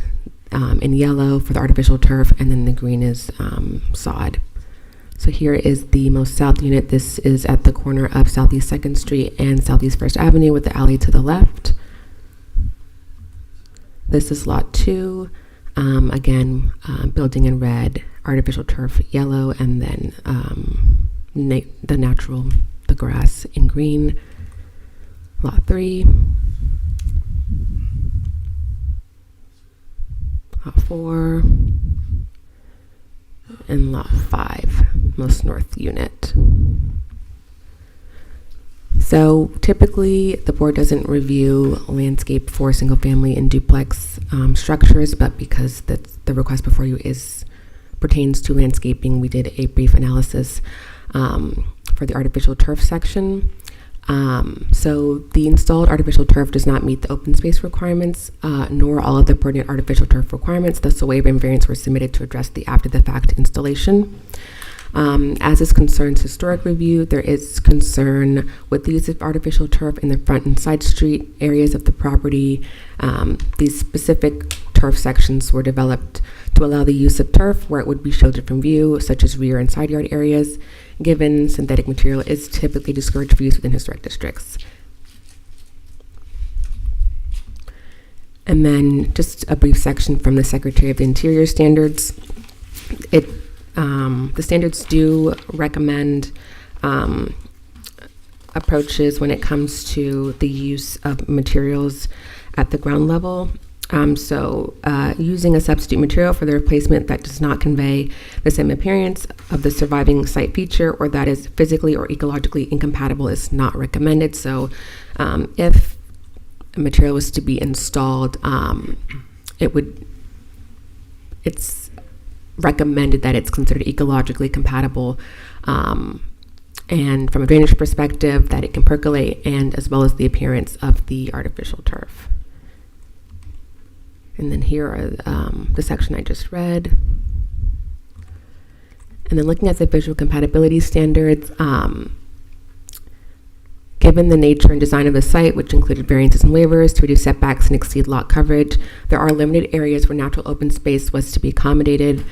in yellow for the artificial turf, and then the green is sod. So here is the most south unit. This is at the corner of Southeast 2nd Street and Southeast 1st Avenue with the alley to the left. This is lot 2, again, building in red, artificial turf yellow, and then the grass in green. Lot 3, lot 4, and lot 5, most north unit. So typically the board doesn't review landscape for single family and duplex structures, but because the request before you pertains to landscaping, we did a brief analysis for the artificial turf section. So the installed artificial turf does not meet the open space requirements, nor all of the pertinent artificial turf requirements. Thus, a waiver and variance were submitted to address the after-the-fact installation. As is concerns historic review, there is concern with the use of artificial turf in the front and side street areas of the property. These specific turf sections were developed to allow the use of turf where it would be shielded from view, such as rear and side yard areas, given synthetic material is typically discouraged for use within historic districts. And then just a brief section from the Secretary of the Interior standards. The standards do recommend approaches when it comes to the use of materials at the ground level. So using a substitute material for the replacement that does not convey the same appearance of the surviving site feature or that is physically or ecologically incompatible is not recommended. So if a material was to be installed, it's recommended that it's considered ecologically compatible, and from a drainage perspective that it can percolate, and as well as the appearance of the artificial turf. And then here are the section I just read. And then looking at the visual compatibility standards, given the nature and design of the site, which included variances and waivers to reduce setbacks and exceed lot coverage, there are limited areas where natural open space was to be accommodated.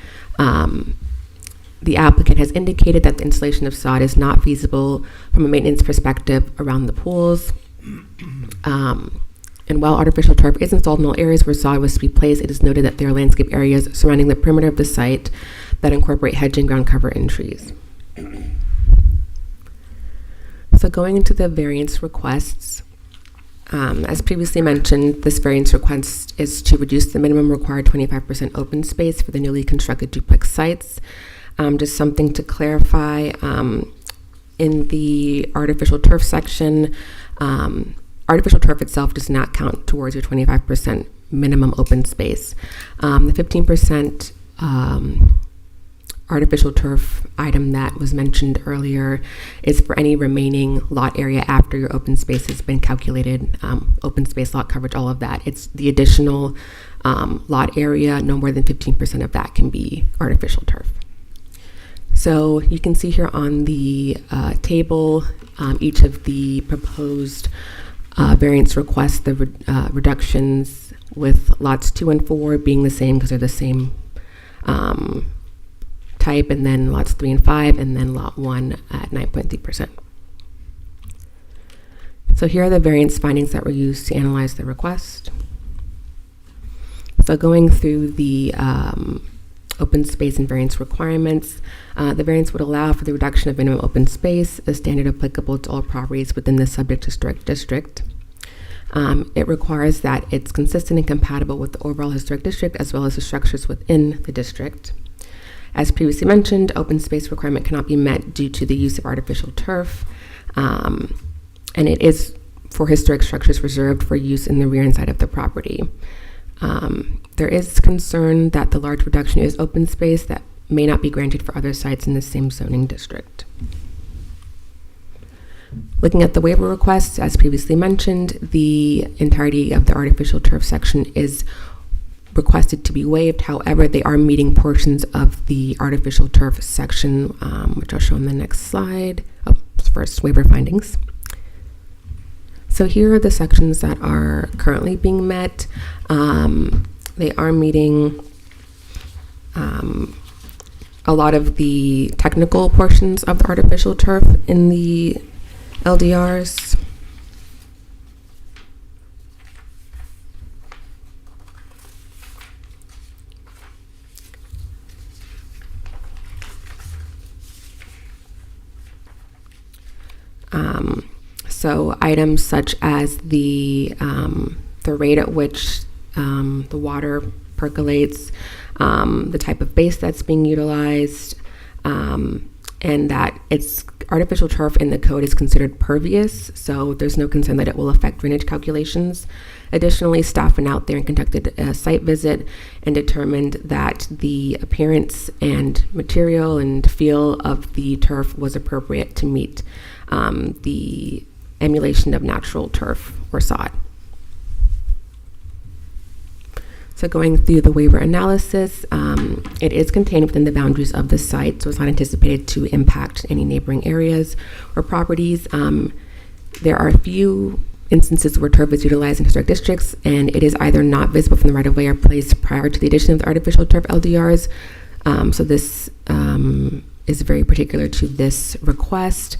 The applicant has indicated that the installation of sod is not feasible from a maintenance perspective around the pools. And while artificial turf is installed in all areas where sod was to be placed, it is noted that there are landscape areas surrounding the perimeter of the site that incorporate hedging, ground cover, and trees. So going into the variance requests, as previously mentioned, this variance request is to reduce the minimum required 25% open space for the newly constructed duplex sites. Just something to clarify, in the artificial turf section, artificial turf itself does not count towards your 25% minimum open space. The 15% artificial turf item that was mentioned earlier is for any remaining lot area after your open space has been calculated, open space, lot coverage, all of that. It's the additional lot area, no more than 15% of that can be artificial turf. So you can see here on the table each of the proposed variance requests, the reductions with lots 2 and 4 being the same because they're the same type, and then lots 3 and 5, and then lot 1 at 9.3%. So here are the variance findings that were used to analyze the request. So going through the open space and variance requirements, the variance would allow for the reduction of minimum open space, a standard applicable to all properties within the subject historic district. It requires that it's consistent and compatible with the overall historic district as well as the structures within the district. As previously mentioned, open space requirement cannot be met due to the use of artificial turf, and it is for historic structures reserved for use in the rear and side of the property. There is concern that the large reduction is open space that may not be granted for other sites in the same zoning district. Looking at the waiver requests, as previously mentioned, the entirety of the artificial turf section is requested to be waived. However, they are meeting portions of the artificial turf section, which I'll show on the next slide. First, waiver findings. So here are the sections that are currently being met. They are meeting a lot of the technical portions of the artificial turf in the LDRs. So items such as the rate at which the water percolates, the type of base that's being utilized, and that it's artificial turf in the code is considered pervious, so there's no concern that it will affect drainage calculations. Additionally, staff went out there and conducted a site visit and determined that the appearance and material and feel of the turf was appropriate to meet the emulation of natural turf or sod. So going through the waiver analysis, it is contained within the boundaries of the site, so it's not anticipated to impact any neighboring areas or properties. There are a few instances where turf is utilized in historic districts, and it is either not visible from the right-of-way or placed prior to the addition of the artificial turf LDRs. So this is very particular to this request.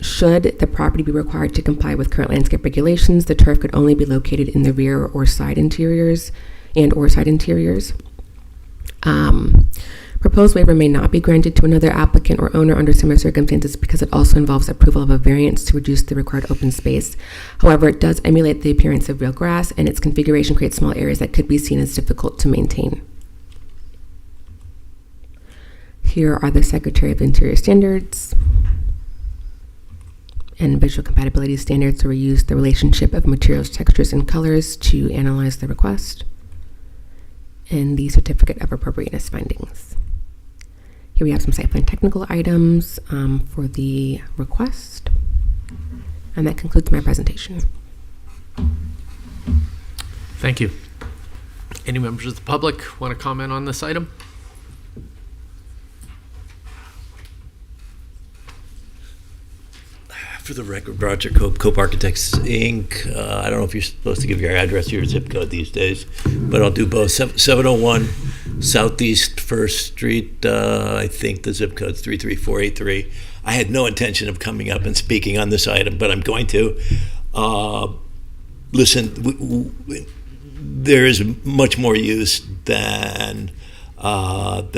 Should the property be required to comply with current landscape regulations, the turf could only be located in the rear or side interiors and/or side interiors. Proposed waiver may not be granted to another applicant or owner under similar circumstances because it also involves approval of a variance to reduce the required open space. However, it does emulate the appearance of real grass, and its configuration creates small areas that could be seen as difficult to maintain. Here are the Secretary of Interior standards and visual compatibility standards, where we use the relationship of materials, textures, and colors to analyze the request, and the certificate of appropriateness findings. Here we have some site plan technical items for the request, and that concludes my presentation. Thank you. Any members of the public want to comment on this item? For the record, Roger Cope Architects, Inc. I don't know if you're supposed to give your address or your zip code these days, but I'll do both. 701 Southeast 1st Street. I think the zip code's 33483. I had no intention of coming up and speaking on this item, but I'm going to. Listen, there is much more use than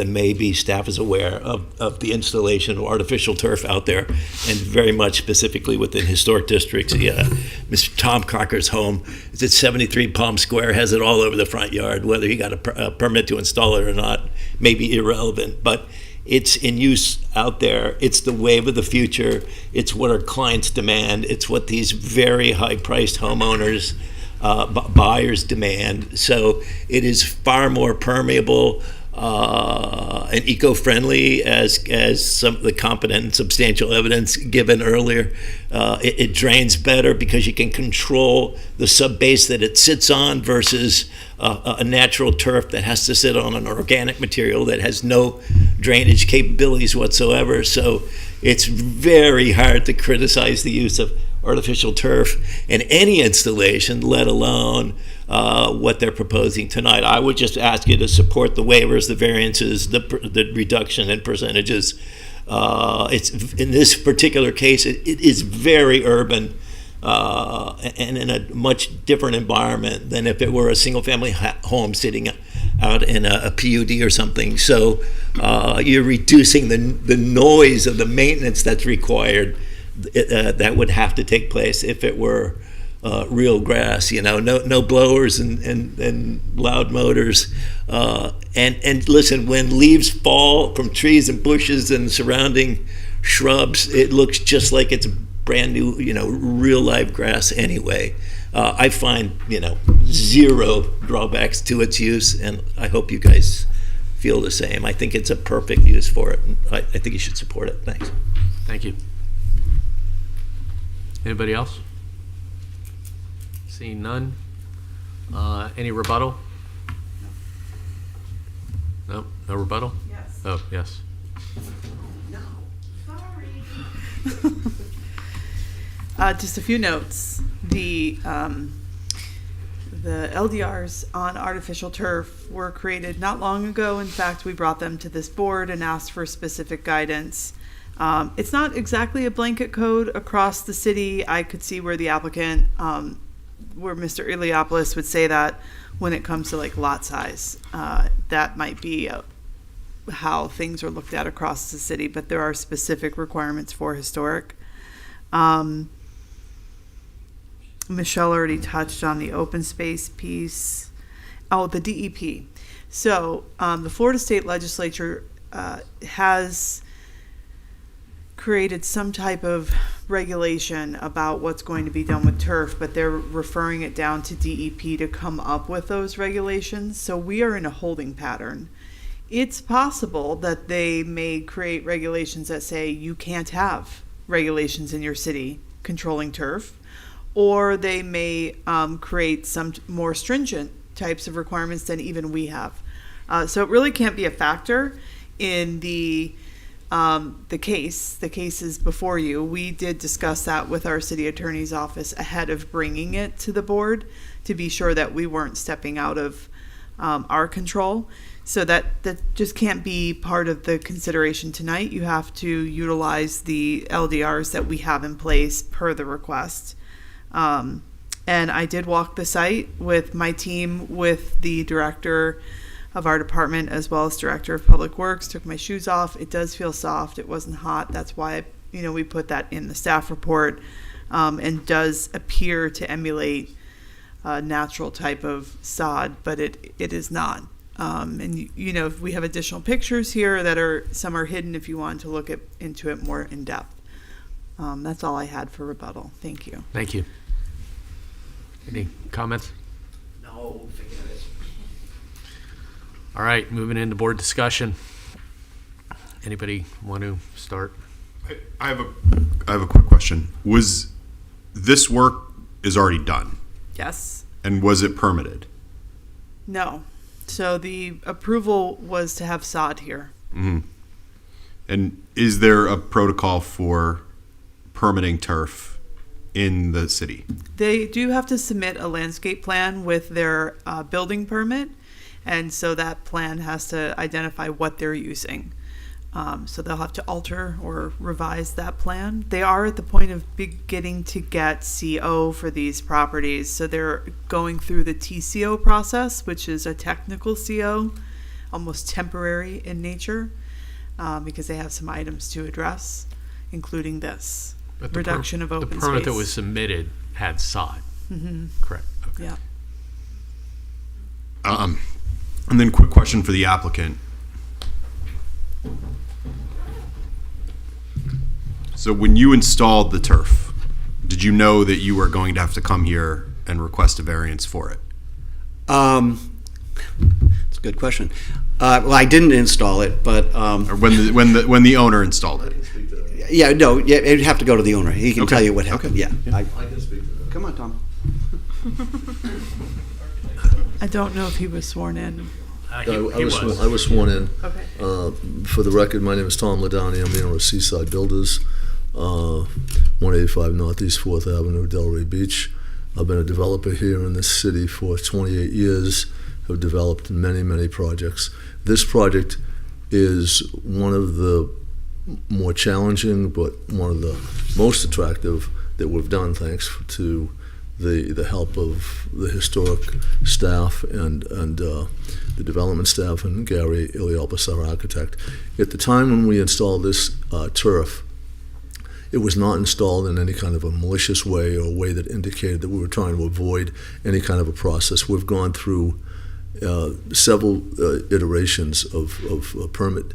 maybe staff is aware of the installation of artificial turf out there, and very much specifically within historic districts. Mr. Tom Crocker's home is at 73 Palm Square, has it all over the front yard. Whether he got a permit to install it or not may be irrelevant, but it's in use out there. It's the wave of the future. It's what our clients demand. It's what these very high-priced homeowners, buyers demand. So it is far more permeable and eco-friendly as some of the competent and substantial evidence given earlier. It drains better because you can control the subbase that it sits on versus a natural turf that has to sit on an organic material that has no drainage capabilities whatsoever. So it's very hard to criticize the use of artificial turf in any installation, let alone what they're proposing tonight. I would just ask you to support the waivers, the variances, the reduction in percentages. It's in this particular case, it is very urban and in a much different environment than if it were a single-family home sitting out in a PUD or something. So you're reducing the noise of the maintenance that's required that would have to take place if it were real grass, no blowers and loud motors. And listen, when leaves fall from trees and bushes and surrounding shrubs, it looks just like it's brand new, real live grass anyway. I find, zero drawbacks to its use, and I hope you guys feel the same. I think it's a perfect use for it. I think you should support it. Thanks. Thank you. Anybody else? Seeing none. Any rebuttal? No rebuttal? Yes. Oh, yes. Just a few notes. The LDRs on artificial turf were created not long ago. In fact, we brought them to this board and asked for specific guidance. It's not exactly a blanket code across the city. I could see where the applicant, where Mr. Iliopoulos would say that when it comes to like lot size, that might be how things are looked at across the city, but there are specific requirements for historic. Michelle already touched on the open space piece. Oh, the DEP. So the Florida State Legislature has created some type of regulation about what's going to be done with turf, but they're referring it down to DEP to come up with those regulations. So we are in a holding pattern. It's possible that they may create regulations that say you can't have regulations in your city controlling turf, or they may create some more stringent types of requirements than even we have. So it really can't be a factor in the case. The case is before you. We did discuss that with our city attorney's office ahead of bringing it to the board to be sure that we weren't stepping out of our control. So that just can't be part of the consideration tonight. You have to utilize the LDRs that we have in place per the request. And I did walk the site with my team, with the director of our department, as well as director of public works. Took my shoes off. It does feel soft. It wasn't hot. That's why, we put that in the staff report, and does appear to emulate a natural type of sod, but it is not. And we have additional pictures here that some are hidden if you want to look into it more in depth. That's all I had for rebuttal. Thank you. Thank you. Any comments? No, forget it. All right, moving into board discussion. Anybody want to start? I have a quick question. Was this work is already done? Yes. And was it permitted? No. So the approval was to have sod here. Mm-hmm. And is there a protocol for permitting turf in the city? They do have to submit a landscape plan with their building permit, and so that plan has to identify what they're using. So they'll have to alter or revise that plan. They are at the point of beginning to get CO for these properties, so they're going through the TCO process, which is a technical CO, almost temporary in nature, because they have some items to address, including this. But reduction of open space. The permit that was submitted had sod. Mm-hmm. Correct. Okay. Yeah. And then quick question for the applicant. So when you installed the turf, did you know that you were going to have to come here and request a variance for it? It's a good question. Well, I didn't install it, but or when the owner installed it. Yeah, no, it'd have to go to the owner. He can Okay. tell you what happened. Okay. Yeah. I can speak to that. Come on, Tom. I don't know if he was sworn in. I was sworn in. Okay. For the record, my name is Tom Ladani. I'm the owner of Seaside Builders. 185 Northeast 4th Avenue, Delray Beach. I've been a developer here in this city for 28 years. Have developed many, many projects. This project is one of the more challenging, but one of the most attractive that we've done, thanks to the help of the historic staff and the development staff and Gary Iliopoulos, our architect. At the time when we installed this turf, it was not installed in any kind of a malicious way or a way that indicated that we were trying to avoid any kind of a process. We've gone through several iterations of permit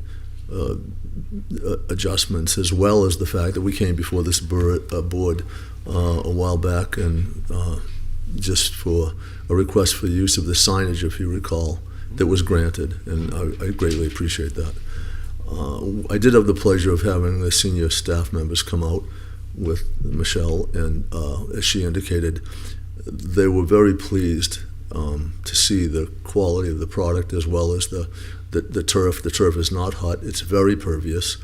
adjustments, as well as the fact that we came before this board a while back and just for a request for the use of the signage, if you recall, that was granted, and I greatly appreciate that. I did have the pleasure of having the senior staff members come out with Michelle, and as she indicated, they were very pleased to see the quality of the product, as well as the turf. The turf is not hot, it's very pervious.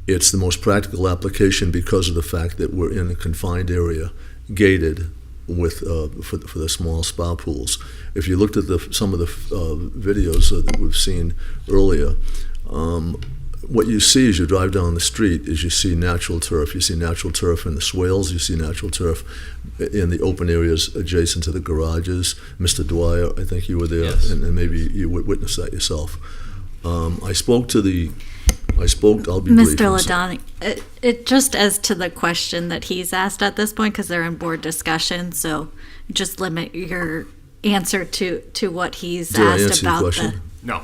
It's the most practical application because of the fact that we're in a confined area, gated with for the small spa pools. If you looked at some of the videos that we've seen earlier, what you see as you drive down the street is you see natural turf. You see natural turf in the swales. You see natural turf in the open areas adjacent to the garages. Mr. Dwyer, I think you were there, Yes. and maybe you witnessed that yourself. I spoke, I'll be brief. Mr. Ladani, it just as to the question that he's asked at this point, because they're in board discussion, so just limit your answer to what he's Did I asked answer your about question? No.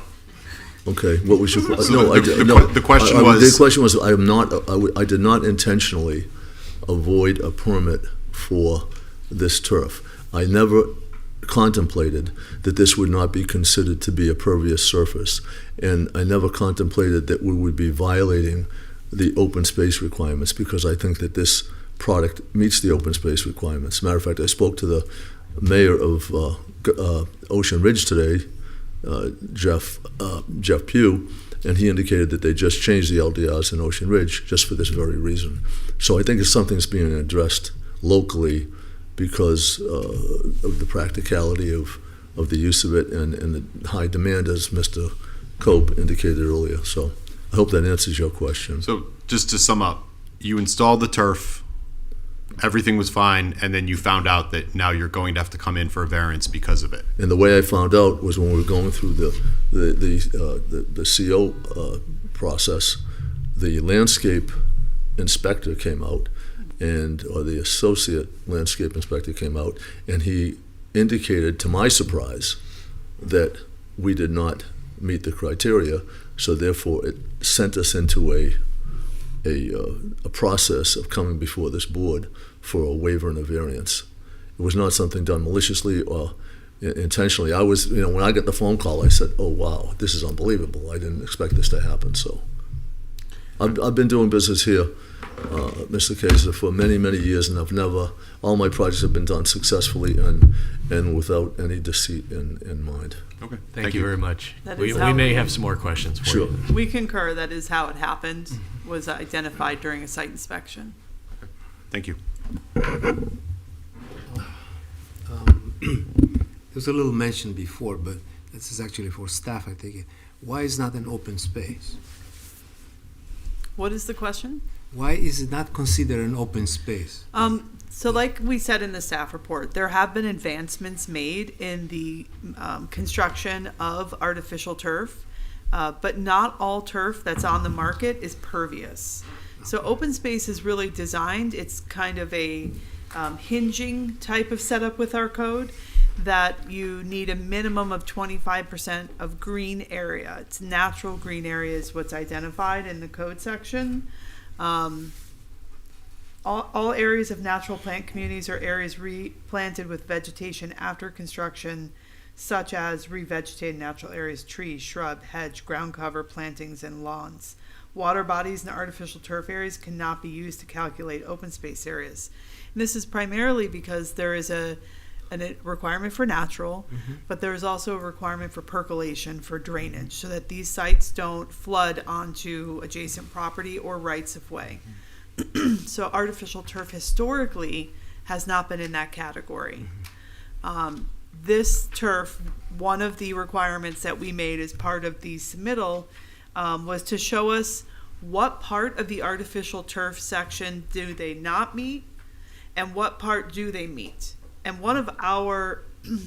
Okay, what was your question? So No, the question was- The question was, I did not intentionally avoid a permit for this turf. I never contemplated that this would not be considered to be a pervious surface, and I never contemplated that we would be violating the open space requirements, because I think that this product meets the open space requirements. Matter of fact, I spoke to the mayor of Ocean Ridge today, Jeff Pugh, and he indicated that they just changed the LDRs in Ocean Ridge just for this very reason. So I think it's something that's being addressed locally because of the practicality of the use of it and the high demand, as Mr. Cope indicated earlier. So I hope that answers your question. So just to sum up, you installed the turf, everything was fine, and then you found out that now you're going to have to come in for a variance because of it. And the way I found out was when we were going through the CO process, the landscape inspector came out, or the associate landscape inspector came out, and he indicated, to my surprise, that we did not meet the criteria. So therefore, it sent us into a process of coming before this board for a waiver and a variance. It was not something done maliciously or intentionally. I was, when I got the phone call, I said, "Oh wow, this is unbelievable! I didn't expect this to happen." So, I've been doing business here, Mr. Kaiser, for many, many years, and all my projects have been done successfully and without any deceit in mind. Okay, Thank you very much. That We is how may we- have some more questions for Sure. you. We concur that is how it happened, was identified during a site inspection. Thank you. There's a little mention before, but this is actually for staff, I think. Why is not an open space? What is the question? Why is it not considered an open space? So like we said in the staff report, there have been advancements made in the construction of artificial turf, but not all turf that's on the market is pervious. So open space is really designed, it's kind of a hinging type of setup with our code, that you need a minimum of 25% of green area. It's natural green area is what's identified in the code section. All areas of natural plant communities are areas replanted with vegetation after construction, such as revegetated natural areas, trees, shrub, hedge, ground cover, plantings, and lawns. Water bodies and artificial turf areas cannot be used to calculate open space areas. And this is primarily because there is a requirement for natural, but there is also a requirement for percolation for drainage, so that these sites don't flood onto adjacent property or rights of way. So artificial turf historically has not been in that category. This turf, one of the requirements that we made as part of the submittal was to show us what part of the artificial turf section do they not meet and what part do they meet. And one of our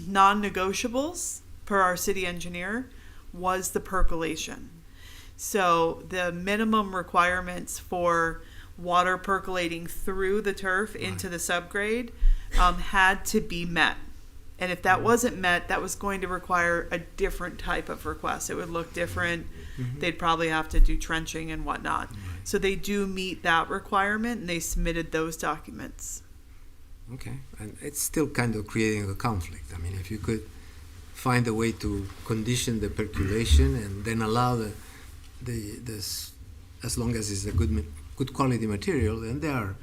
non-negotiables per our city engineer was the percolation. So the minimum requirements for water percolating through the turf into the subgrade had to be met. And if that wasn't met, that was going to require a different type of request. It would look different. They'd probably have to do trenching and whatnot. So they do meet that requirement, and they submitted those documents. Okay, and it's still kind of creating a conflict. I mean, if you could find a way to condition the percolation and then allow this, as long as it's a good quality material, then there are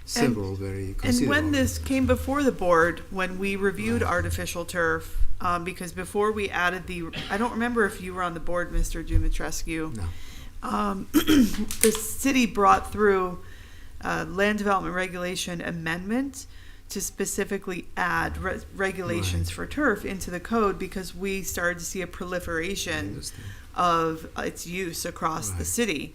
several very considerable. And when this came before the board, when we reviewed artificial turf, because before we added I don't remember if you were on the board, Mr. Dumitrescu. No. The city brought through land development regulation amendment to specifically add regulations for turf into the code, because we started to see a proliferation of its use across the city.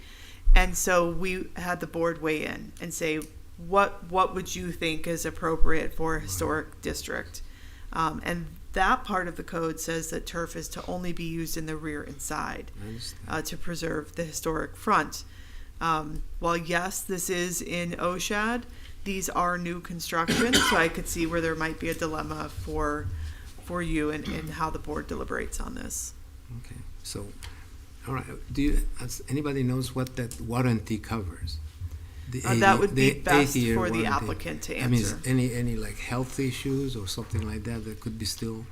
And so we had the board weigh in and say, what would you think is appropriate for a historic district? And that part of the code says that turf is to only be used in the rear and side to preserve the historic front. While yes, this is in OSHAD, these are new construction, so I could see where there might be a dilemma for you and how the board deliberates on this. Okay, so, all right, anybody knows what that warranty covers? That would be best for warranty. The applicant to I answer. mean, any like health issues or something like that could be still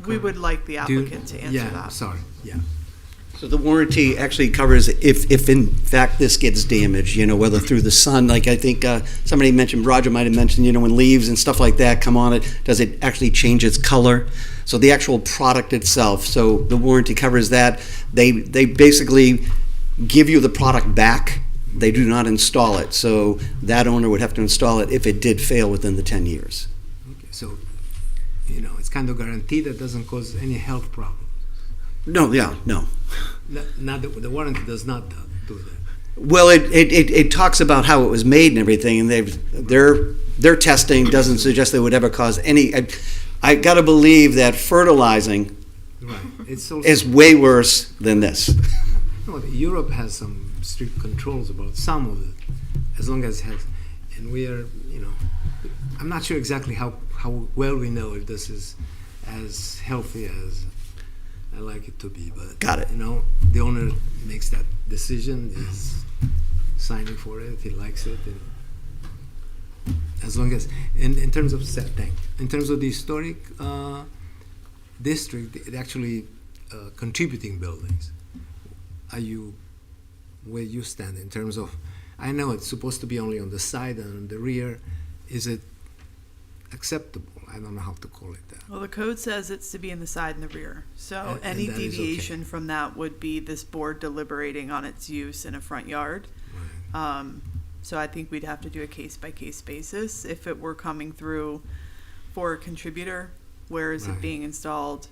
we would like the applicant to answer that. Yeah, sorry, yeah. So the warranty actually covers if in fact this gets damaged, whether through the sun, like I think somebody mentioned, Roger might have mentioned, when leaves and stuff like that come on it, does it actually change its color? So the actual product itself, so the warranty covers that. They basically give you the product back. They do not install it. So that owner would have to install it if it did fail within the 10 years. Okay, so, it's kind of guaranteed that doesn't cause any health problems. No. Not the warranty does not do that. Well, it talks about how it was made and everything, and their testing doesn't suggest they would ever cause any. I got to believe that fertilizing is way worse than this. No, Europe has some strict controls about some of it, as long as it has, and we are, I'm not sure exactly how well we know if this is as healthy as I like it to be, but got it. The owner makes that decision, is signing for it, he likes it, and as long as, in terms of setting, in terms of the historic district, it actually contributing buildings. Are you where you stand in terms of? I know it's supposed to be only on the side and on the rear. Is it acceptable? I don't know how to call it that. Well, the code says it's to be in the side and the rear. So any deviation from that would be this board deliberating on its use in a front yard. Right. So I think we'd have to do a case-by-case basis. If it were coming through for a contributor, where is it being installed?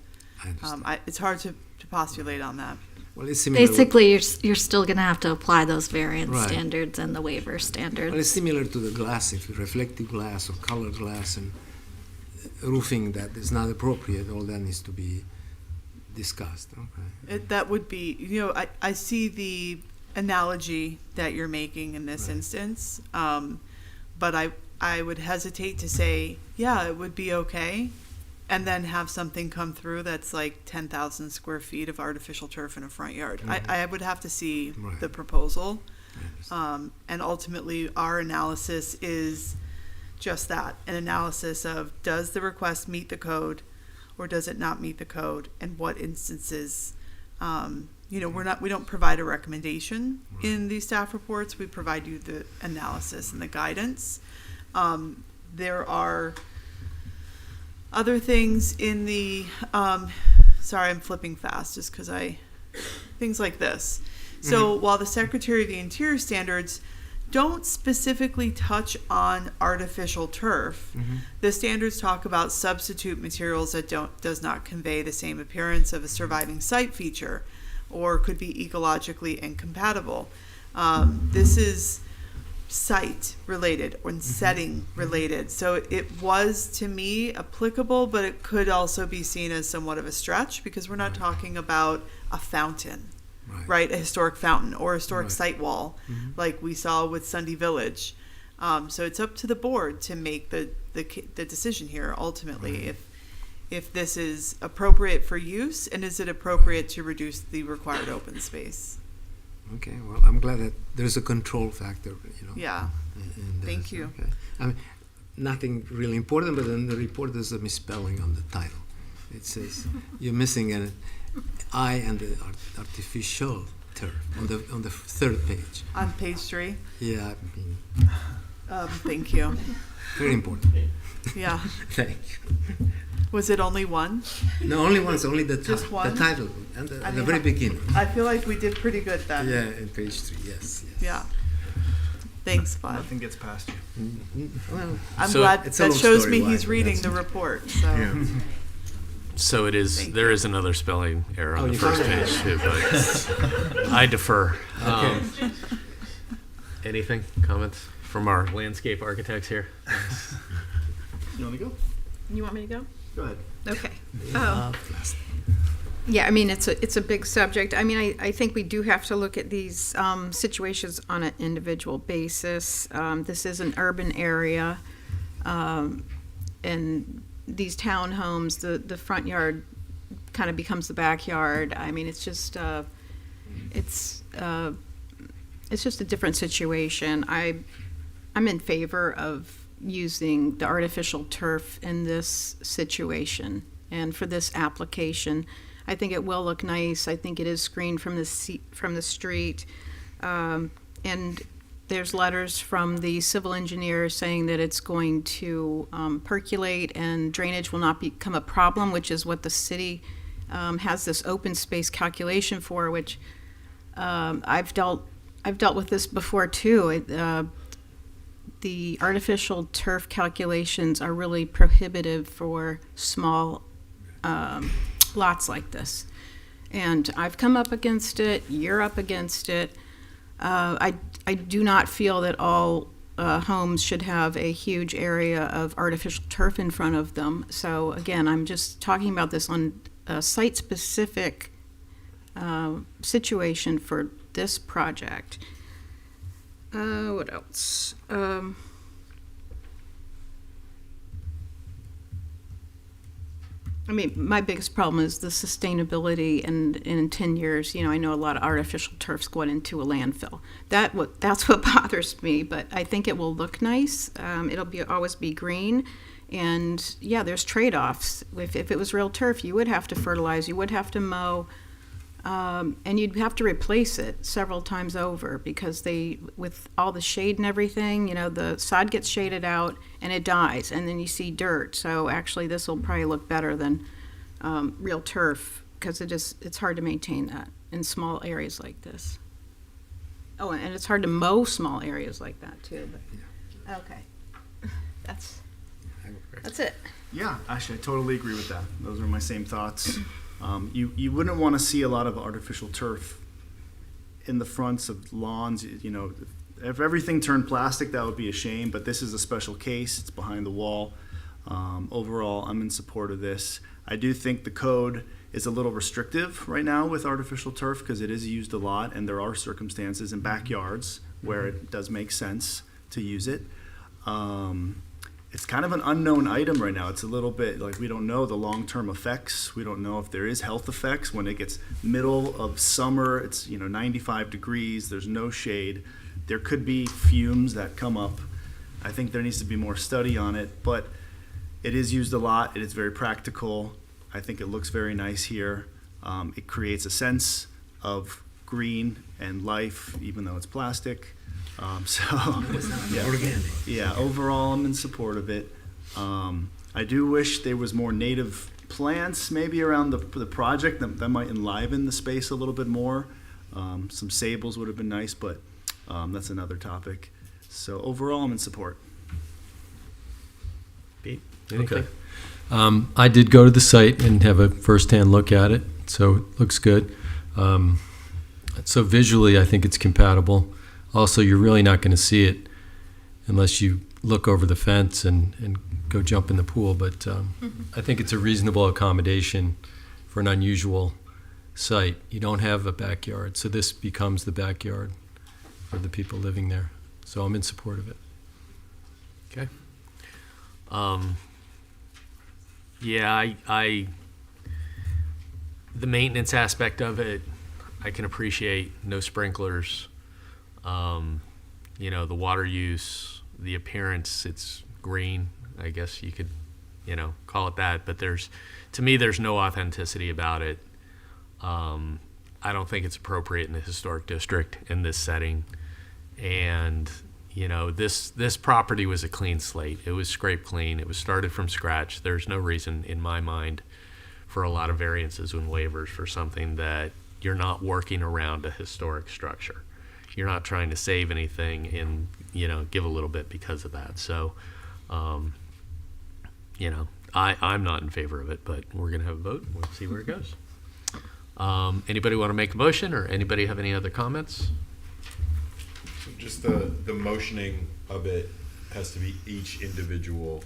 It's hard to postulate on that. Well, it's similar. Basically, you're still going to have to apply those variance standards and the waiver standards. Well, it's similar to the glass. If reflective glass or colored glass and roofing that is not appropriate, all that needs to be discussed. Okay. That would be, I see the analogy that you're making in this instance, but I would hesitate to say, yeah, it would be okay, and then have something come through that's like 10,000 square feet of artificial turf in a front yard. Mm-hmm. I would have to see the proposal, and ultimately our analysis is just that, an analysis of does the request meet the code or does it not meet the code, and what instances. We don't provide a recommendation in these staff reports. We provide you the analysis and the guidance. There are other things in the, sorry, I'm flipping fast just because things like this. So while the Secretary of the Interior standards don't specifically touch on artificial turf. The standards talk about substitute materials that does not convey the same appearance of a surviving site feature or could be ecologically incompatible. This is site related or setting related. So it was, to me, applicable, but it could also be seen as somewhat of a stretch because we're not talking about a fountain, right? A historic fountain or a historic site wall like we saw with Sunday Village. So it's up to the board to make the decision here ultimately if this is appropriate for use and is it appropriate to reduce the required open space. Okay, well, I'm glad that there's a control factor, you know. Yeah. in this. Thank you. Okay. I mean, nothing really important, but in the report there's a misspelling on the title. It says you're missing an I and the artificial turf on the third page. On page 3? Yeah, I mean, thank you. very important. Yeah. Thank you. Was it only one? No, only once, only the Just one? the title and the, I at the mean, very beginning. I feel like we did pretty good then. Yeah, in page 3, yes. Yeah. Thanks, Bud. Nothing gets past you. Well, I'm So glad it's a that long shows story me why, he's but reading that's- the report. So So it is, there is another spelling error on Oh, the you first found it? page too, but I defer. Okay. Anything, comments from our landscape architects here? You want to go? You want me to go? Go ahead. Okay. Yeah, I mean, it's a big subject. I mean, I think we do have to look at these situations on an individual basis. This is an urban area, and these townhomes, the front yard kind of becomes the backyard. I mean, it's just just a different situation. I'm in favor of using the artificial turf in this situation and for this application. I think it will look nice. I think it is screened from the street, and there's letters from the civil engineer saying that it's going to percolate and drainage will not become a problem, which is what the city has this open space calculation for, which I've dealt with this before too. The artificial turf calculations are really prohibitive for small lots like this. And I've come up against it, you're up against it. I do not feel that all homes should have a huge area of artificial turf in front of them. So again, I'm just talking about this on a site-specific situation for this project. What else? I mean, my biggest problem is the sustainability, and in 10 years, you know, I know a lot of artificial turf's going into a landfill. That's what bothers me, but I think it will look nice. It'll always be green, and yeah, there's trade-offs. If it was real turf, you would have to fertilize, you would have to mow, and you'd have to replace it several times over because with all the shade and everything, you know, the sod gets shaded out and it dies, and then you see dirt. So actually, this will probably look better than real turf because it's hard to maintain that in small areas like this. Oh, and it's hard to mow small areas like that too. But okay, that's it. Yeah, actually, I totally agree with that. Those are my same thoughts. You wouldn't want to see a lot of artificial turf in the fronts of lawns. You know, if everything turned plastic, that would be a shame, but this is a special case. It's behind the wall. Overall, I'm in support of this. I do think the code is a little restrictive right now with artificial turf because it is used a lot, and there are circumstances in backyards where it does make sense to use it. It's kind of an unknown item right now. It's a little bit like we don't know the long-term effects. We don't know if there is health effects when it gets middle of summer. It's 95 degrees. There's no shade. There could be fumes that come up. I think there needs to be more study on it, but it is used a lot. It is very practical. I think it looks very nice here. It creates a sense of green and life, even though it's plastic. Yeah, overall, I'm in support of it. I do wish there was more native plants maybe around the project that might enliven the space a little bit more. Some sables would have been nice, but that's another topic. So overall, I'm in support. Pete, anything? Okay. I did go to the site and have a first-hand look at it, so it looks good. So visually, I think it's compatible. Also, you're really not going to see it unless you look over the fence and go jump in the pool. But I think it's a reasonable accommodation for an unusual site. You don't have a backyard, so this becomes the backyard for the people living there. So I'm in support of it. Okay. Yeah, the maintenance aspect of it, I can appreciate. No sprinklers. The water use, the appearance, it's green. I guess you could, call it that. But to me, there's no authenticity about it. I don't think it's appropriate in the historic district in this setting. And, this property was a clean slate. It was scraped clean. It was started from scratch. There's no reason in my mind for a lot of variances and waivers for something that you're not working around a historic structure. You're not trying to save anything and, give a little bit because of that. So, I'm not in favor of it, but we're going to have a vote and we'll see where it goes. Anybody want to make a motion, or anybody have any other comments? Just the motioning of it has to be each individual.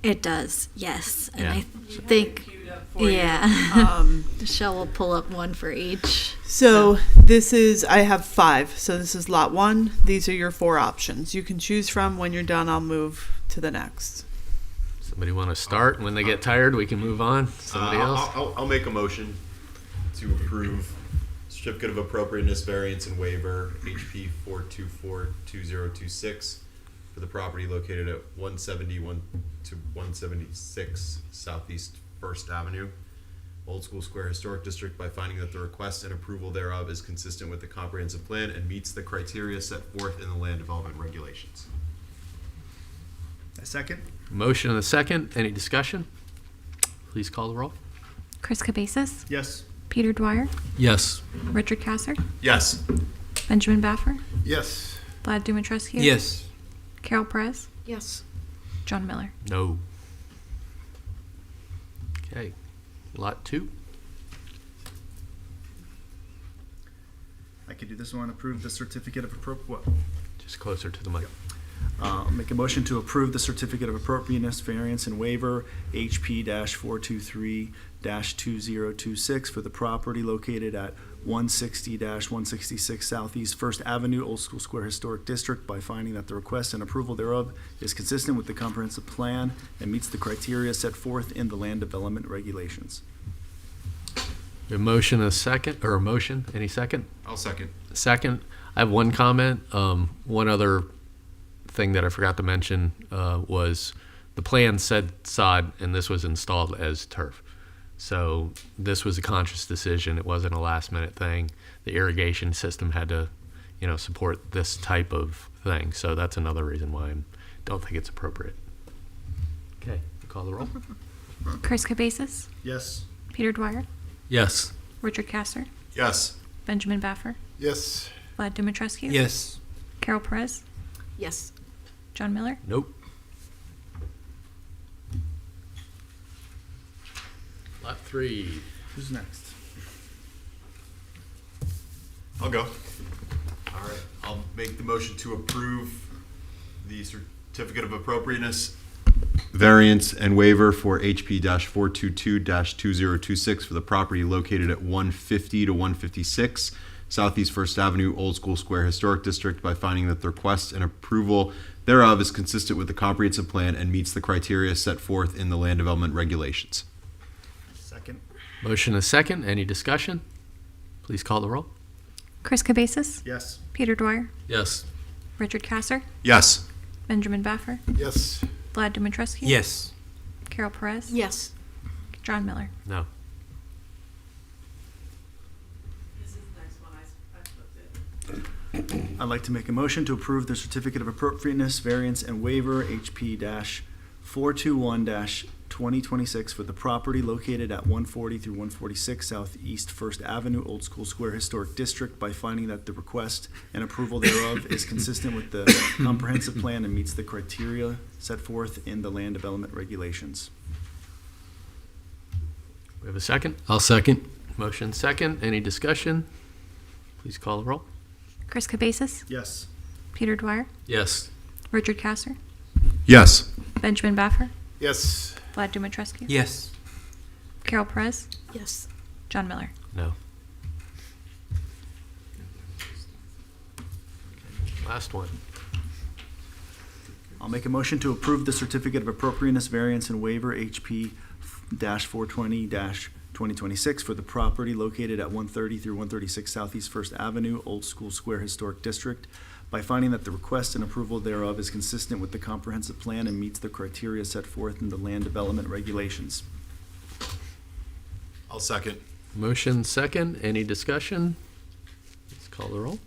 It does, yes. And Yeah. I think, yeah. Michelle will pull up one for each. So I have 5. So this is lot 1. These are your 4 options. You can choose from. When you're done, I'll move to the next. Somebody want to start? When they get tired, we can move on. Somebody else? I'll make a motion to approve certificate of appropriateness variance and waiver HP 4242026 for the property located at 171 to 176 Southeast First Avenue, Old School Square Historic District, by finding that the request and approval thereof is consistent with the comprehensive plan and meets the criteria set forth in the land development regulations. A second? Motion and a second. Any discussion? Please call the roll. Chris Cabezas, Yes. Peter Dwyer, Yes. Richard Kasser, Yes. Benjamin Baffer, Yes. Vlad Dumitrescu. Yes. Carol Perez, Yes. John Miller. No. Okay. Lot 2. I could do this one. Approve the certificate of what? Just closer to the mic. Make a motion to approve the certificate of appropriateness, variance, and waiver HP-423-2026 for the property located at 160-166 Southeast First Avenue, Old School Square Historic District, by finding that the request and approval thereof is consistent with the comprehensive plan and meets the criteria set forth in the land development regulations. A motion and a second, or a motion? Any second? I'll second. Second. I have one comment. One other thing that I forgot to mention was the plan said sod, and this was installed as turf. So this was a conscious decision. It wasn't a last minute thing. The irrigation system had to, support this type of thing. So that's another reason why I don't think it's appropriate. Okay, call the roll. Chris Cabezas, Yes. Peter Dwyer, Yes. Richard Kasser, Yes. Benjamin Baffer, Yes. Vlad Dumitrescu. Yes. Carol Perez, Yes. John Miller. Nope. Lot 3. Who's next? I'll go. All right. I'll make the motion to approve the certificate of appropriateness, variance, and waiver for HP-422-2026 for the property located at 150 to 156 Southeast First Avenue, Old School Square Historic District, by finding that the request and approval thereof is consistent with the comprehensive plan and meets the criteria set forth in the land development regulations. Second. Motion and a second. Any discussion? Please call the roll. Chris Cabezas, Yes. Peter Dwyer, Yes. Richard Kasser, Yes. Benjamin Baffer, Yes. Vlad Dumitrescu. Yes. Carol Perez, Yes. John Miller. No. I'd like to make a motion to approve the certificate of appropriateness, variance, and waiver HP 421-2026 for the property located at 140 through 146 Southeast First Avenue, Old School Square Historic District, by finding that the request and approval thereof is consistent with the comprehensive plan and meets the criteria set forth in the land development regulations. We have a second? I'll second. Motion second. Any discussion? Please call the roll. Chris Cabezas, Yes. Peter Dwyer, Yes. Richard Kasser, Yes. Benjamin Baffer, Yes. Vlad Dumitrescu, Yes. Carol Perez, Yes. John Miller. No. Last one. I'll make a motion to approve the certificate of appropriateness variance and waiver HP-420-2026 for the property located at 130 through 136 Southeast First Avenue, Old School Square Historic District, by finding that the request and approval thereof is consistent with the comprehensive plan and meets the criteria set forth in the land development regulations. I'll second. Motion second. Any discussion? Please call the roll.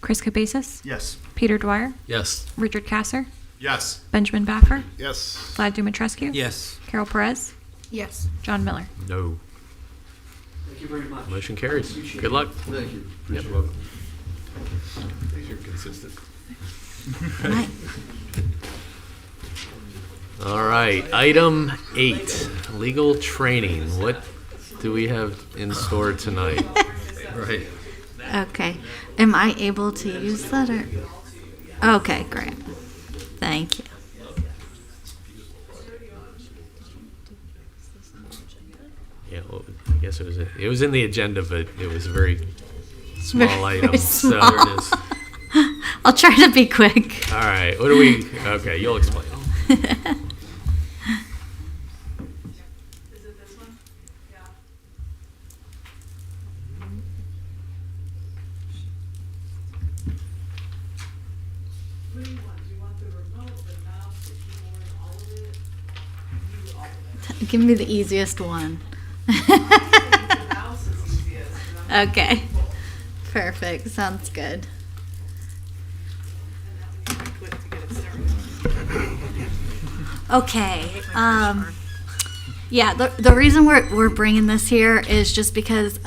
Chris Cabezas, Yes. Peter Dwyer, Yes. Richard Kasser, Yes. Benjamin Baffer, Yes. Vlad Dumitrescu, Yes. Carol Perez, Yes. John Miller. No. Thank you very much. Motion carries. Good luck. Thank you. Yep. You're consistent. Right. All right. Item 8, legal training. What do we have in store tonight? Right. Okay. Am I able to use that or? Okay, great. Thank you. Yeah, well, I guess it was in the agenda, but it was a very small Very item. small. So there it is. I'll try to be quick. All right. What do we? Okay, you'll explain. Give me the easiest one. Okay. Perfect. Sounds good. Okay. Yeah, the reason we're bringing this here is just because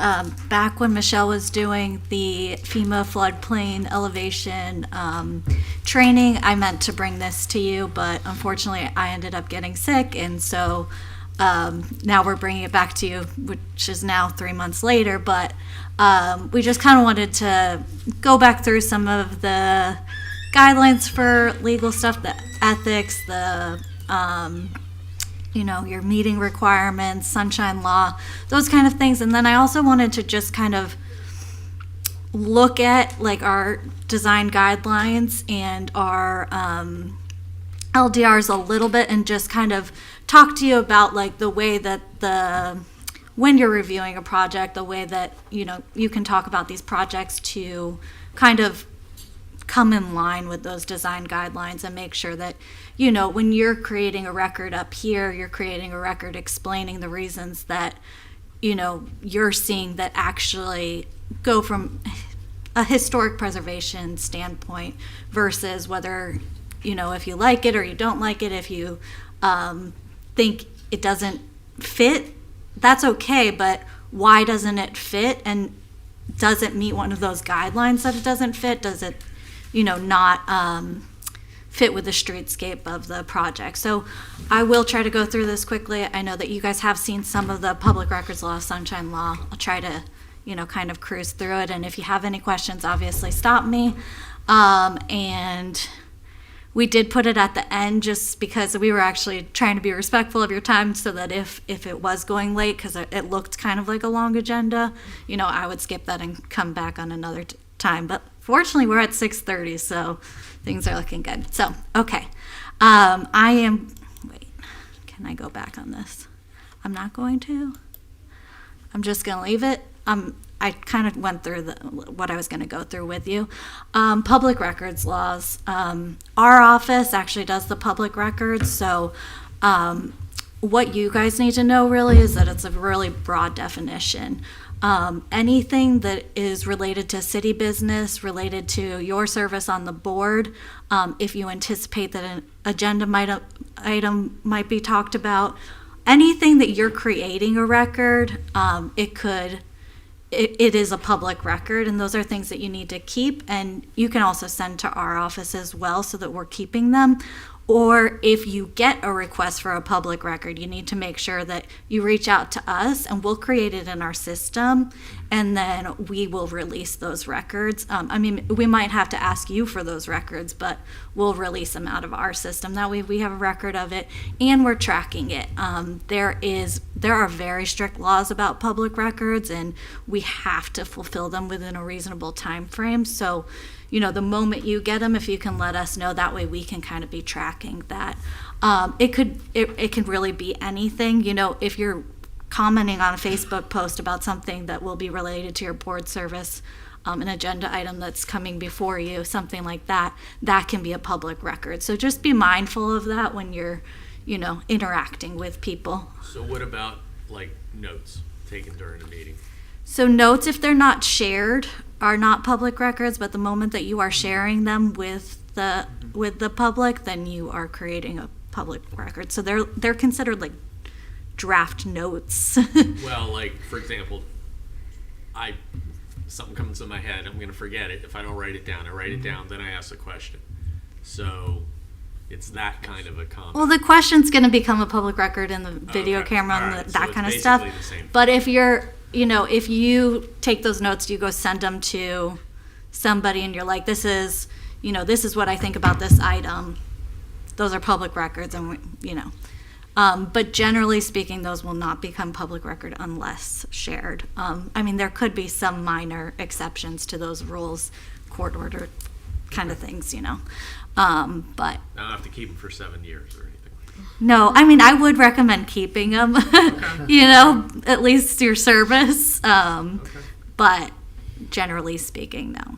back when Michelle was doing the FEMA floodplain elevation training, I meant to bring this to you, but unfortunately I ended up getting sick, and so now we're bringing it back to you, which is now 3 months later, but we just kind of wanted to go back through some of the guidelines for legal stuff, the ethics, the your meeting requirements, sunshine law, those kind of things. And then I also wanted to just kind of look at like our design guidelines and our LDRs a little bit and just kind of talk to you about like the way that when you're reviewing a project, the way that, you can talk about these projects to kind of come in line with those design guidelines and make sure that, when you're creating a record up here, you're creating a record explaining the reasons that, you're seeing that actually go from a historic preservation standpoint versus whether, if you like it or you don't like it, if you think it doesn't fit, that's okay, but why doesn't it fit? And does it meet one of those guidelines that it doesn't fit? Does it, not fit with the streetscape of the project? So I will try to go through this quickly. I know that you guys have seen some of the public records law, sunshine law. I'll try to, kind of cruise through it. And if you have any questions, obviously stop me. And we did put it at the end just because we were actually trying to be respectful of your time so that if it was going late, because it looked kind of like a long agenda, I would skip that and come back on another time. But fortunately, we're at 6:30, so things are looking good. So, okay. Wait, can I go back on this? I'm not going to. I'm just going to leave it. I kind of went through what I was going to go through with you. Public records laws. Our office actually does the public records, so what you guys need to know really is that it's a really broad definition. Anything that is related to city business, related to your service on the board, if you anticipate that an agenda item might be talked about, anything that you're creating a record, it is a public record, and those are things that you need to keep, and you can also send to our office as well so that we're keeping them. Or if you get a request for a public record, you need to make sure that you reach out to us and we'll create it in our system, and then we will release those records. I mean, we might have to ask you for those records, but we'll release them out of our system. That way we have a record of it and we're tracking it. There are very strict laws about public records, and we have to fulfill them within a reasonable time frame. So, the moment you get them, if you can let us know, that way we can kind of be tracking that. It can really be anything. If you're commenting on a Facebook post about something that will be related to your board service, an agenda item that's coming before you, something like that, that can be a public record. So just be mindful of that when you're, interacting with people. So what about like notes taken during a meeting? So notes, if they're not shared, are not public records, but the moment that you are sharing them with the public, then you are creating a public record. So they're considered like draft notes. Well, like for example, something comes to my head, I'm going to forget it if I don't write it down. I write it down, then I ask the question. So it's that kind of a comment. Well, the question's going to become a public record in the video camera and right. that So kind of it's stuff. basically the same. But if you're, if you take those notes, you go send them to somebody and you're like, this is what I think about this item. Those are public records, and but generally speaking, those will not become public record unless shared. There could be some minor exceptions to those rules, court order kind of things, but I don't have to keep them for 7 years or anything. no, I would recommend keeping them, at least your service. But generally speaking, no.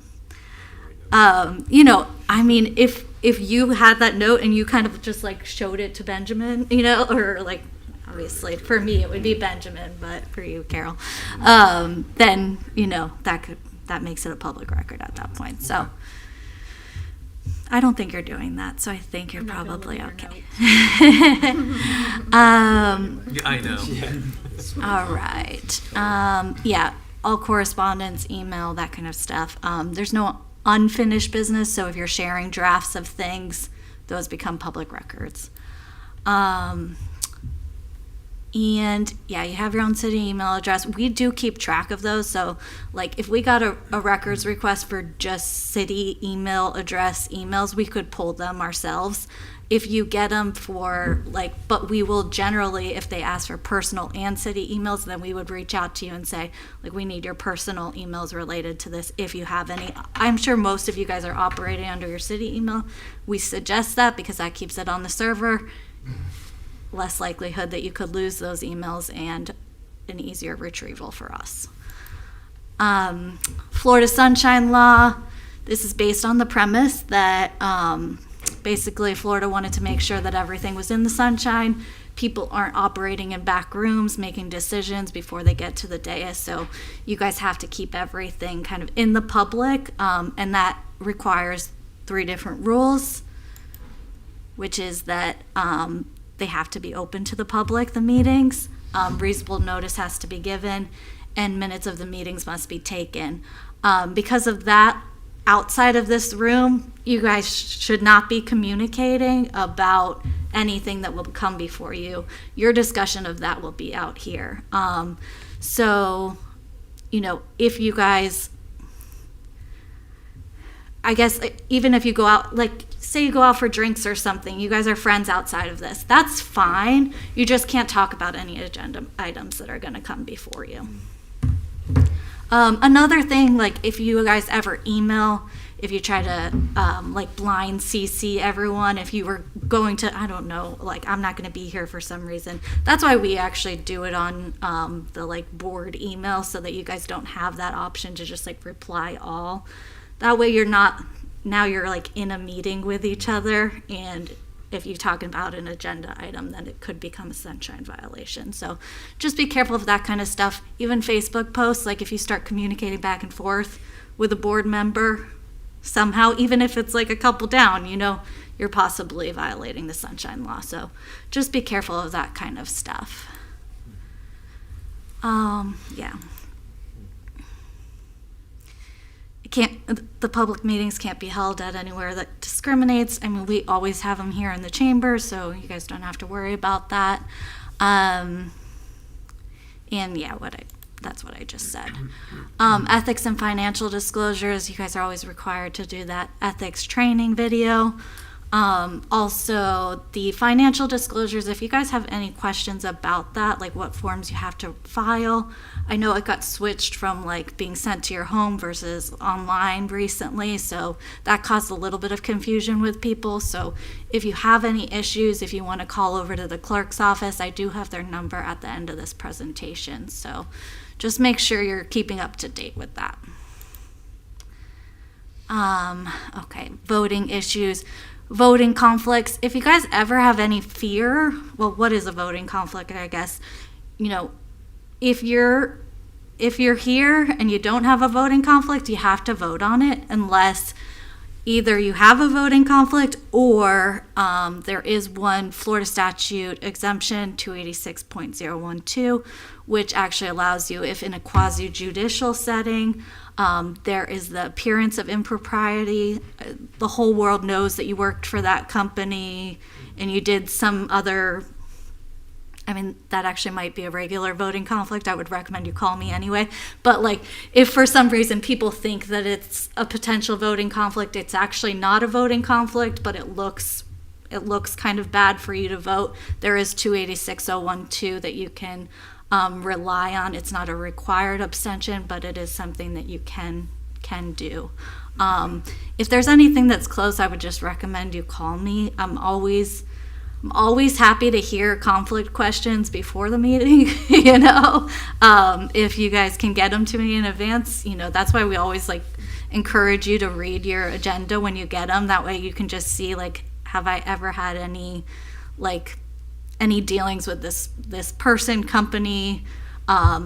If you had that note and you kind of just like showed it to Benjamin, or like, obviously for me it would be Benjamin, but for you, Carol, then, that makes it a public record at that point. So I don't think you're doing that, so I think you're probably okay. I know. All right. All correspondence, email, that kind of stuff. There's no unfinished business, so if you're sharing drafts of things, those become public records. And you have your own city email address. We do keep track of those. So like if we got a records request for just city email address emails, we could pull them ourselves. If you get them for but we will generally, if they ask for personal and city emails, then we would reach out to you and say, we need your personal emails related to this if you have any. I'm sure most of you guys are operating under your city email. We suggest that because that keeps it on the server. Less likelihood that you could lose those emails and an easier retrieval for us. Florida Sunshine Law, this is based on the premise that basically Florida wanted to make sure that everything was in the sunshine. People aren't operating in back rooms, making decisions before they get to the dais. So you guys have to keep everything kind of in the public, and that requires 3 different rules, which is that they have to be open to the public, the meetings. Reasonable notice has to be given, and minutes of the meetings must be taken. Because of that, outside of this room, you guys should not be communicating about anything that will come before you. Your discussion of that will be out here. If you guys, I guess even if you go out, say you go out for drinks or something, you guys are friends outside of this, that's fine. You just can't talk about any agenda items that are going to come before you. Another thing, if you guys ever email, if you try to blind CC everyone, if you were going to, I don't know, I'm not going to be here for some reason. That's why we actually do it on the board email, so that you guys don't have that option to just reply all. That way you're not, now you're in a meeting with each other, and if you're talking about an agenda item, then it could become a sunshine violation. So just be careful of that kind of stuff. Even Facebook posts, like if you start communicating back and forth with a board member somehow, even if it's like a couple down, you know, you're possibly violating the sunshine law. So just be careful of that kind of stuff. Yeah. The public meetings can't be held at anywhere that discriminates. I mean, we always have them here in the chamber, so you guys don't have to worry about that. And yeah, that's what I just said. Ethics and financial disclosures, you guys are always required to do that ethics training video. Also, the financial disclosures, if you guys have any questions about that, like what forms you have to file, I know it got switched from like being sent to your home versus online recently, so that caused a little bit of confusion with people. So if you have any issues, if you want to call over to the clerk's office, I do have their number at the end of this presentation. So just make sure you're keeping up to date with that. Okay, voting issues. Voting conflicts. If you guys ever have any fear, well, what is a voting conflict? I guess, you know, if you're here and you don't have a voting conflict, you have to vote on it unless either you have a voting conflict or there is one Florida statute exemption 286.012, which actually allows you, if in a quasi-judicial setting, there is the appearance of impropriety. The whole world knows that you worked for that company and you did some other, I mean, that actually might be a regular voting conflict. I would recommend you call me anyway. But like, if for some reason people think that it's a potential voting conflict, it's actually not a voting conflict, but it looks kind of bad for you to vote. There is 286.012 that you can rely on. It's not a required abstention, but it is something that you can do. If there's anything that's close, I would just recommend you call me. I'm always happy to hear conflict questions before the meeting, you know. If you guys can get them to me in advance, you know, that's why we always like encourage you to read your agenda when you get them. That way you can just see like, have I ever had any dealings with this person, company?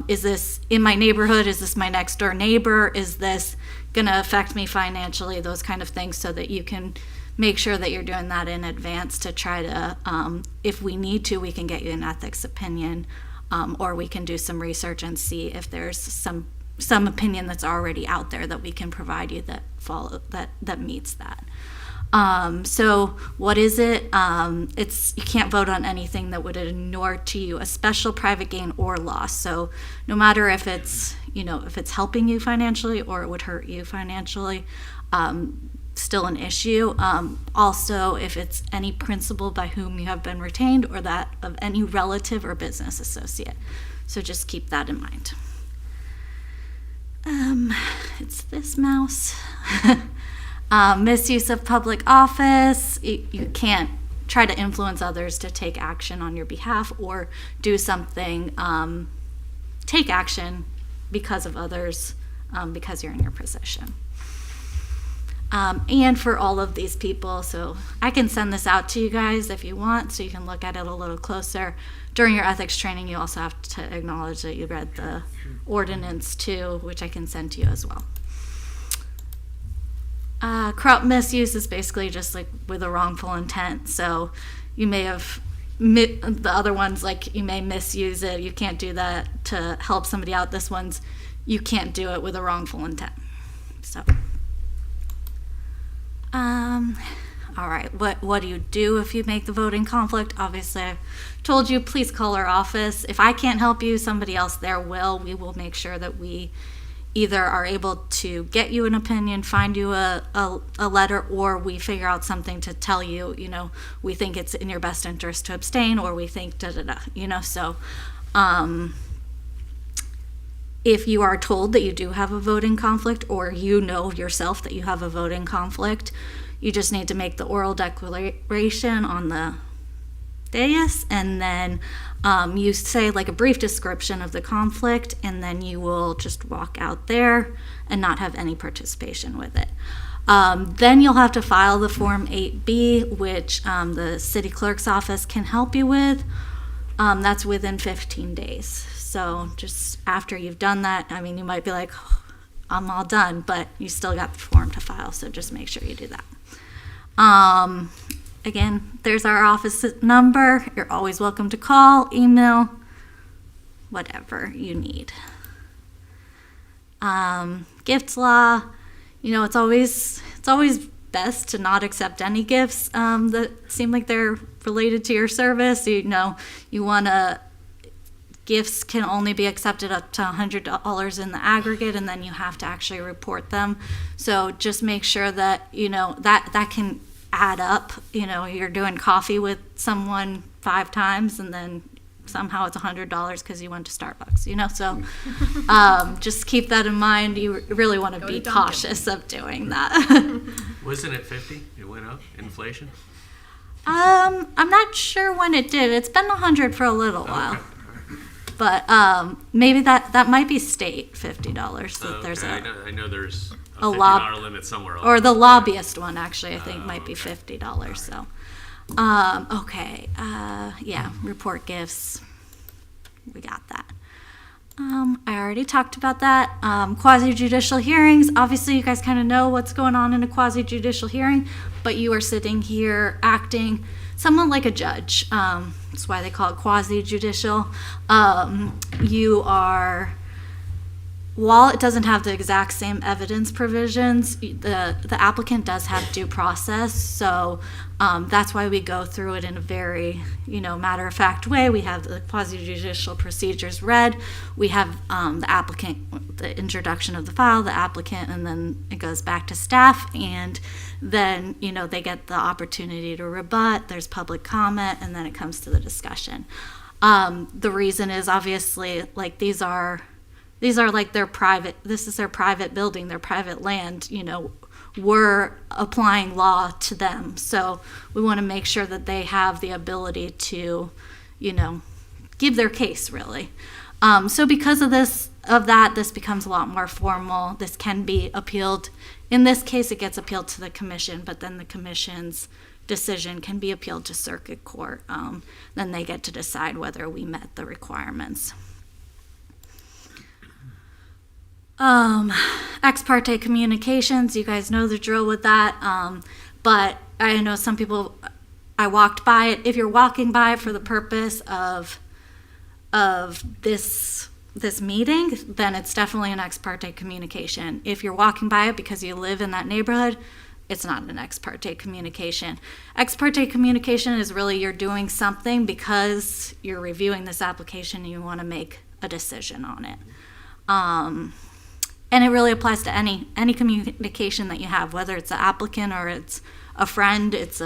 Is this in my neighborhood? Is this my next door neighbor? Is this going to affect me financially? Those kind of things, so that you can make sure that you're doing that in advance to try to, if we need to, we can get you an ethics opinion, or we can do some research and see if there's some opinion that's already out there that we can provide you that meets that. So what is it? You can't vote on anything that would inure to you a special private gain or loss. So no matter if it's helping you financially or it would hurt you financially, still an issue. Also, if it's any principal by whom you have been retained or that of any relative or business associate. So just keep that in mind. It's this mouse. Misuse of public office. You can't try to influence others to take action on your behalf or do something, take action because of others, because you're in your position. And for all of these people, so I can send this out to you guys if you want, so you can look at it a little closer. During your ethics training, you also have to acknowledge that you read the ordinance too, which I can send to you as well. Corrupt misuse is basically just like with a wrongful intent. So you may have, the other ones, like you may misuse it. You can't do that to help somebody out. This one's, you can't do it with a wrongful intent. So, all right, what do you do if you make the voting conflict? Obviously, I told you, please call our office. If I can't help you, somebody else there will. We will make sure that we either are able to get you an opinion, find you a letter, or we figure out something to tell you, you know, we think it's in your best interest to abstain, or we think da-da-da, you know. So if you are told that you do have a voting conflict, or you know yourself that you have a voting conflict, you just need to make the oral declaration on the dais, and then you say like a brief description of the conflict, and then you will just walk out there and not have any participation with it. Then you'll have to file the Form 8B, which the city clerk's office can help you with. That's within 15 days. So just after you've done that, I mean, you might be like, oh, I'm all done, but you still got the form to file, so just make sure you do that. Again, there's our office number. You're always welcome to call, email, whatever you need. Gifts law, it's always best to not accept any gifts that seem like they're related to your service. You want to, gifts can only be accepted up to $100 in the aggregate, and then you have to actually report them. So just make sure that, that can add up. You're doing coffee with someone 5 times, and then somehow it's $100 because you went to Starbucks, so just keep that in mind. You really want to be cautious of doing that. Wasn't it 50? It went up, inflation? I'm not sure when it did. It's been 100 for a little while. But maybe that might be state $50. That there's I know there's a $50 limit somewhere else. Or the lobbyist one, actually, I think might be $50. So, okay, yeah, report gifts. We got that. I already talked about that. Quasi-judicial hearings. Obviously, you guys kind of know what's going on in a quasi-judicial hearing, but you are sitting here acting somewhat like a judge. That's why they call it quasi-judicial. You are, while it doesn't have the exact same evidence provisions, the applicant does have due process. So that's why we go through it in a very, matter-of-fact way. We have the quasi-judicial procedures read. We have the applicant, the introduction of the file, the applicant, and then it goes back to staff. And then, they get the opportunity to rebut. There's public comment, and then it comes to the discussion. The reason is obviously, like, these are like their private, this is their private building, their private land, we're applying law to them. So we want to make sure that they have the ability to, give their case, really. So because of that, this becomes a lot more formal. This can be appealed. In this case, it gets appealed to the commission, but then the commission's decision can be appealed to circuit court. Then they get to decide whether we met the requirements. Ex parte communications, you guys know the drill with that. But I know some people, I walked by it. If you're walking by it for the purpose of this meeting, then it's definitely an ex parte communication. If you're walking by it because you live in that neighborhood, it's not an ex parte communication. Ex parte communication is really you're doing something because you're reviewing this application and you want to make a decision on it. And it really applies to any communication that you have, whether it's an applicant or it's a friend, it's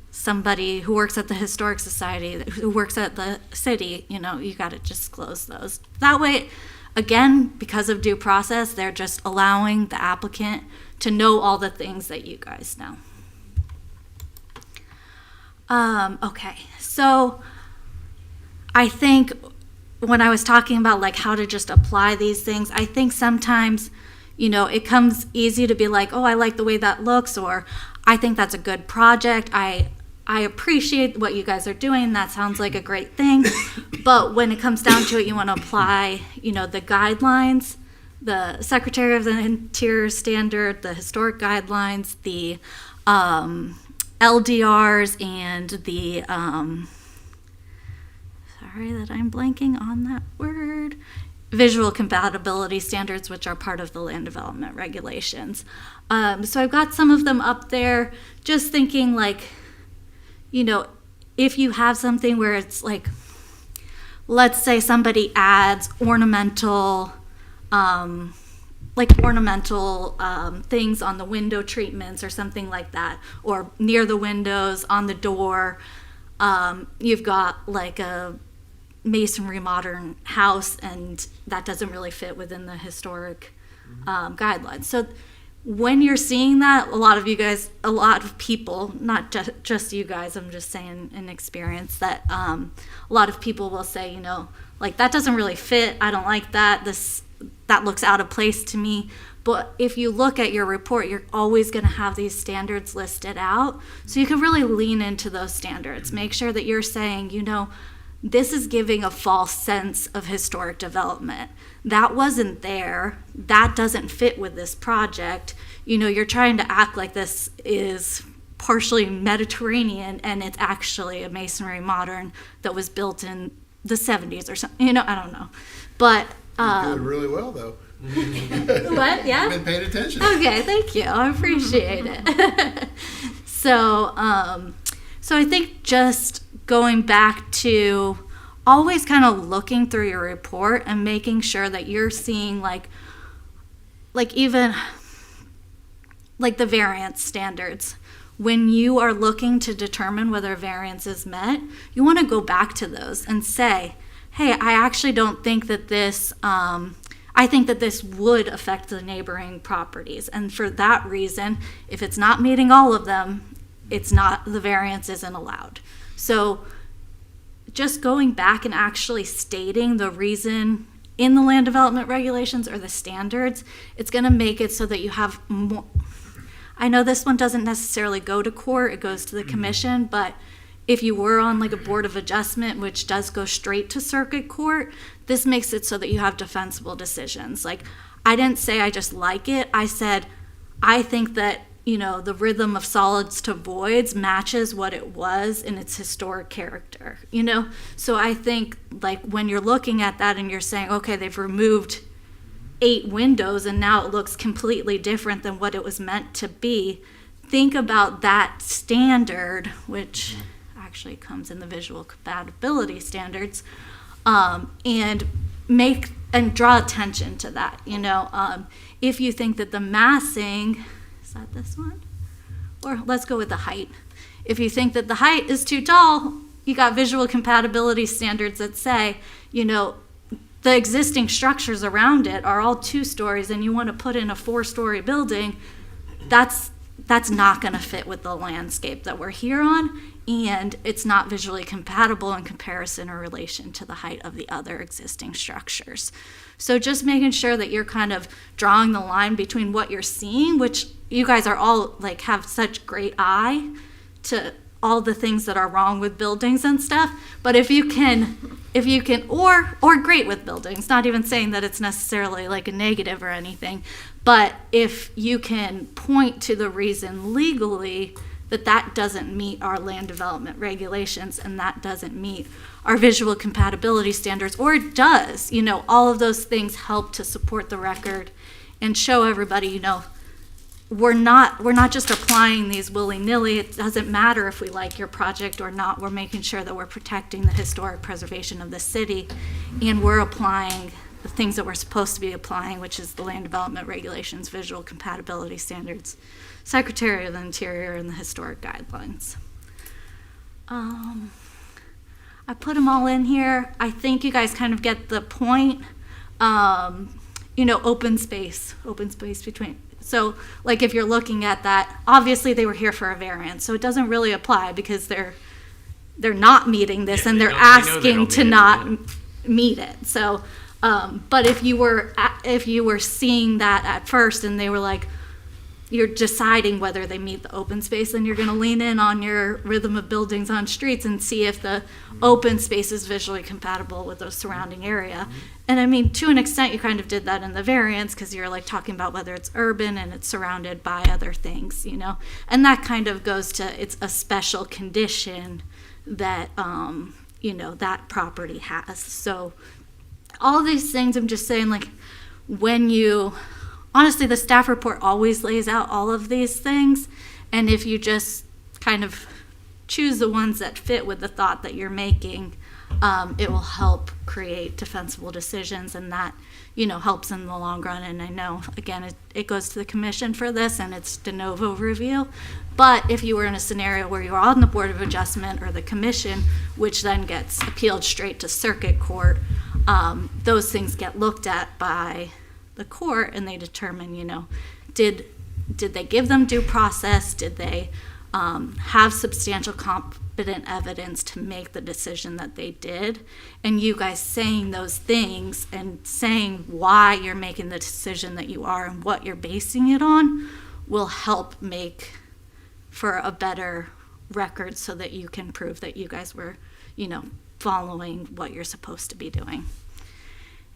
somebody who works at the Historic Society, who works at the city, you got to disclose those. That way, again, because of due process, they're just allowing the applicant to know all the things that you guys know. Okay, so I think when I was talking about like how to just apply these things, I think sometimes, it comes easy to be like, oh, I like the way that looks, or I think that's a good project. I appreciate what you guys are doing. That sounds like a great thing. But when it comes down to it, you want to apply, the guidelines, the Secretary of the Interior standard, the historic guidelines, the LDRs, and the sorry that I'm blanking on that word, visual compatibility standards, which are part of the land development regulations. So I've got some of them up there, just thinking like, if you have something where it's like, let's say somebody adds ornamental things on the window treatments or something like that, or near the windows, on the door. You've got like a masonry modern house, and that doesn't really fit within the historic guidelines. So when you're seeing that, a lot of people, not just you guys, I'm just saying in experience, that a lot of people will say, like, that doesn't really fit, I don't like that, that looks out of place to me. But if you look at your report, you're always going to have these standards listed out. So you can really lean into those standards. Make sure that you're saying, you know, this is giving a false sense of historic development. That wasn't there. That doesn't fit with this project. You know, you're trying to act like this is partially Mediterranean and it's actually a masonry modern that was built in the 70s or something. You know, I don't know. But You're doing really well, though. What? Yeah? I've been paying attention. Okay, thank you. I appreciate it. So I think just going back to always kind of looking through your report and making sure that you're seeing like even like the variance standards. When you are looking to determine whether a variance is met, you want to go back to those and say, hey, I actually don't think that this, I think that this would affect the neighboring properties. And for that reason, if it's not meeting all of them, the variance isn't allowed. So just going back and actually stating the reason in the land development regulations or the standards, it's going to make it so that you have more. I know this one doesn't necessarily go to court, it goes to the commission, but if you were on like a board of adjustment, which does go straight to circuit court, this makes it so that you have defensible decisions. Like, I didn't say I just like it, I said, I think that, you know, the rhythm of solids to voids matches what it was in its historic character, you know? So I think like when you're looking at that and you're saying, okay, they've removed 8 windows and now it looks completely different than what it was meant to be, think about that standard, which actually comes in the visual compatibility standards, and draw attention to that. You know, if you think that the massing, is that this one? Or let's go with the height. If you think that the height is too tall, you got visual compatibility standards that say, you know, the existing structures around it are all 2 stories and you want to put in a 4-story building, that's not going to fit with the landscape that we're here on, and it's not visually compatible in comparison or relation to the height of the other existing structures. So just making sure that you're kind of drawing the line between what you're seeing, which you guys are all like have such great eye to all the things that are wrong with buildings and stuff, but if you can, or great with buildings, not even saying that it's necessarily like a negative or anything, but if you can point to the reason legally that doesn't meet our land development regulations and that doesn't meet our visual compatibility standards, or it does, you know, all of those things help to support the record and show everybody, you know, we're not just applying these willy-nilly. It doesn't matter if we like your project or not. We're making sure that we're protecting the historic preservation of the city, and we're applying the things that we're supposed to be applying, which is the land development regulations, visual compatibility standards, Secretary of the Interior, and the historic guidelines. I put them all in here. I think you guys kind of get the point. You know, open space between. So, like, if you're looking at that, obviously they were here for a variance, so it doesn't really apply because they're not meeting this, and they're asking to not meet it. So, but if you were seeing that at first, and they were like, you're deciding whether they meet the open space, then you're going to lean in on your rhythm of buildings on streets and see if the open space is visually compatible with the surrounding area. And I mean, to an extent, you kind of did that in the variance because you're like talking about whether it's urban and it's surrounded by other things, you know, and that kind of goes to, it's a special condition that, you know, that property has. So all these things, I'm just saying, like, when you, honestly, the staff report always lays out all of these things, and if you just kind of choose the ones that fit with the thought that you're making, it will help create defensible decisions, and that, you know, helps in the long run. And I know, again, it goes to the commission for this, and it's de novo review. But if you were in a scenario where you're on the Board of Adjustment or the commission, which then gets appealed straight to circuit court, those things get looked at by the court, and they determine, you know, did they give them due process? Did they have substantial competent evidence to make the decision that they did. And you guys saying those things and saying why you're making the decision that you are and what you're basing it on will help make for a better record so that you can prove that you guys were, following what you're supposed to be doing.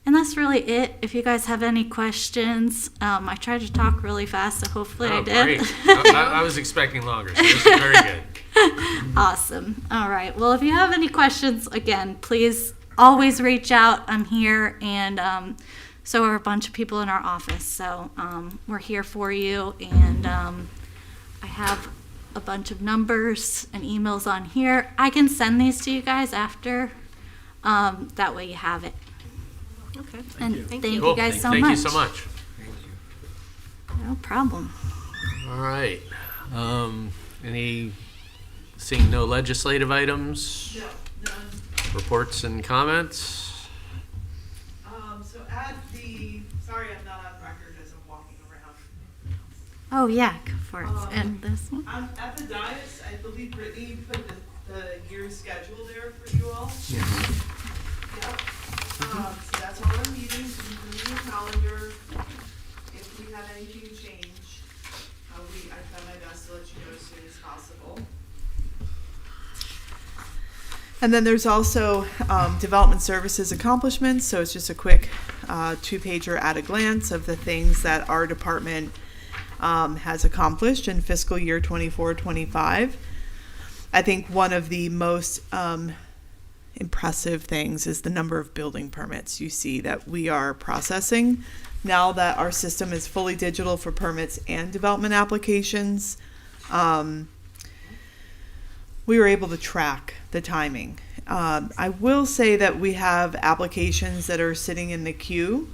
And that's really it. If you guys have any questions, I tried to talk really fast, so hopefully I did. Great. I was expecting longer, so this is very good. Awesome. All right. Well, if you have any questions, again, please always reach out. I'm here, and so are a bunch of people in our office. So we're here for you, and I have a bunch of numbers and emails on here. I can send these to you guys after. That way you have it. Okay. And thank you Cool. guys so Thank much. you so much. No problem. All right. Seeing no legislative items? No, none. Reports and comments? So sorry I'm not on record as I'm walking around. Oh, yeah, go for it. And this one? At the dais, I believe Brittany put the year's schedule there for you all. Yep. So that's all our meetings, you can put in your calendar. If we have anything change, I try my best to let you know as soon as possible. And then there's also development services accomplishments, so it's just a quick 2-pager at a glance of the things that our department has accomplished in fiscal year 24-25. I think one of the most impressive things is the number of building permits you see that we are processing. Now that our system is fully digital for permits and development applications, we were able to track the timing. I will say that we have applications that are sitting in the queue,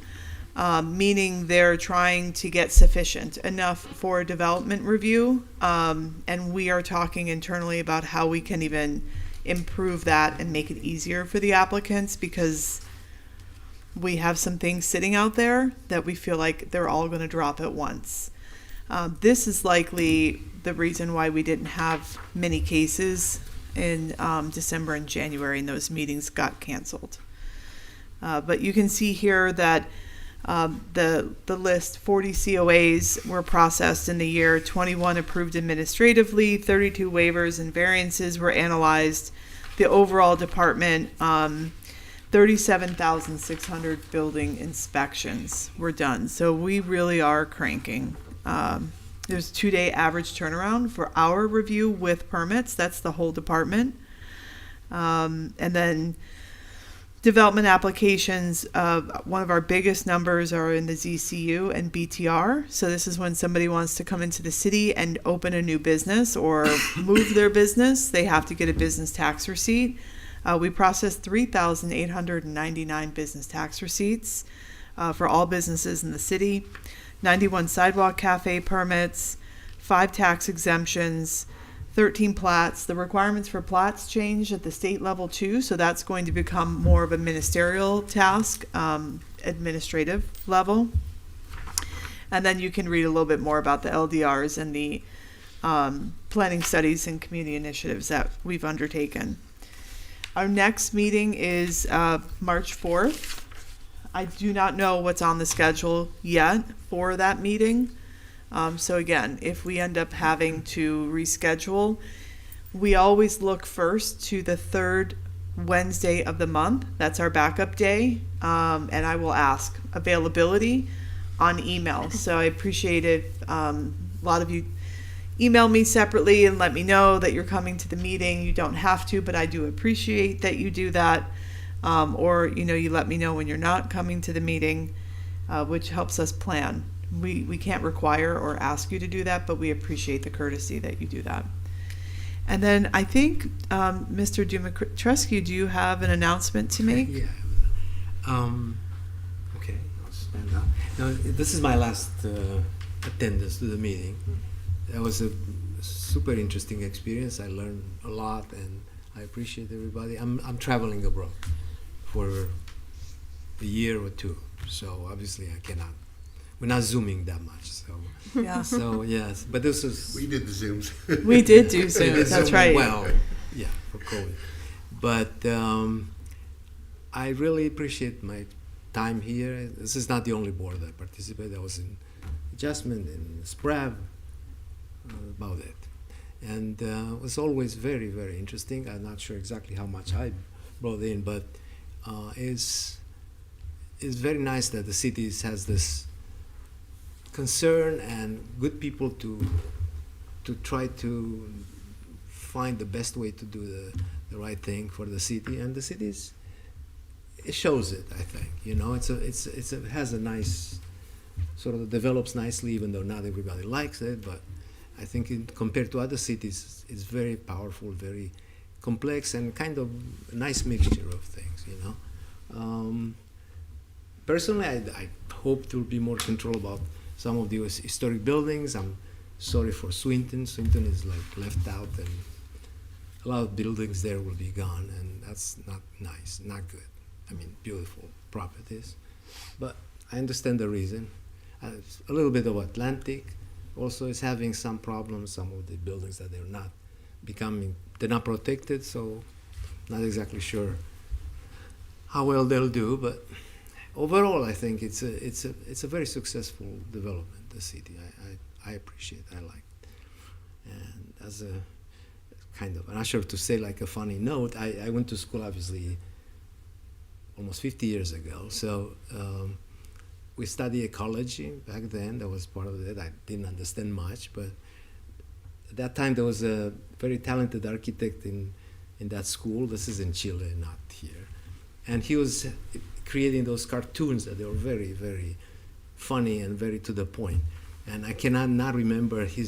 meaning they're trying to get sufficient enough for development review, and we are talking internally about how we can even improve that and make it easier for the applicants, because we have some things sitting out there that we feel like they're all going to drop at once. This is likely the reason why we didn't have many cases in December and January, and those meetings got canceled. But you can see here that the list, 40 COAs were processed in the year, 21 approved administratively, 32 waivers and variances were analyzed. The overall department, 37,600 building inspections were done. So we really are cranking. There's 2-day average turnaround for our review with permits. That's the whole department. And then development applications, one of our biggest numbers are in the ZCU and BTR. So this is when somebody wants to come into the city and open a new business or move their business. They have to get a business tax receipt. We processed 3,899 business tax receipts for all businesses in the city, 91 sidewalk cafe permits, 5 tax exemptions, 13 plats. The requirements for plats changed at the state level too, so that's going to become more of a ministerial task, administrative level. And then you can read a little bit more about the LDRs and the planning studies and community initiatives that we've undertaken. Our next meeting is March 4th. I do not know what's on the schedule yet for that meeting. So again, if we end up having to reschedule, we always look first to the 3rd Wednesday of the month. That's our backup day. And I will ask availability on email. So I appreciate it. A lot of you email me separately and let me know that you're coming to the meeting. You don't have to, but I do appreciate that you do that. Or, you let me know when you're not coming to the meeting, which helps us plan. We can't require or ask you to do that, but we appreciate the courtesy that you do that. And then I think, Mr. Dumitrescu, do you have an announcement to make? Yeah. Okay, I'll stand up. Now, this is my last attendance to the meeting. That was a super interesting experience. I learned a lot, and I appreciate everybody. I'm traveling abroad for a year or two, so obviously I cannot we're not zooming that much. So Yeah. So yes, but this is We did the Zooms. We did do we did Zooms, that's Zoom right. Well, yeah, for COVID. But I really appreciate my time here. This is not the only board that I participated. I was in adjustment in SPRAV, about it. And it was always very, very interesting. I'm not sure exactly how much I brought in, but it's very nice that the city has this concern and good people to try to find the best way to do the right thing for the city, and the city it shows it. I think it has a nice sort of develops nicely, even though not everybody likes it. But I think compared to other cities, it's very powerful, very complex, and kind of a nice mixture of things. Personally, I hope there will be more control about some of the historic buildings. I'm sorry for Swinton. Swinton is like left out, and a lot of buildings there will be gone, and that's not nice, not good. I mean, beautiful properties, but I understand the reason. A little bit of Atlantic also is having some problems. Some of the buildings that they're not protected, so not exactly sure how well they'll do. But overall, I think it's a very successful development. The city, I appreciate, I like it. And as a kind of, I'm not sure to say like a funny note, I went to school obviously almost 50 years ago. So we studied ecology back then. That was part of it. I didn't understand much, but at that time there was a very talented architect in that school. This is in Chile, not here. And he was creating those cartoons that they were very, very funny and very to the point. And I cannot not remember he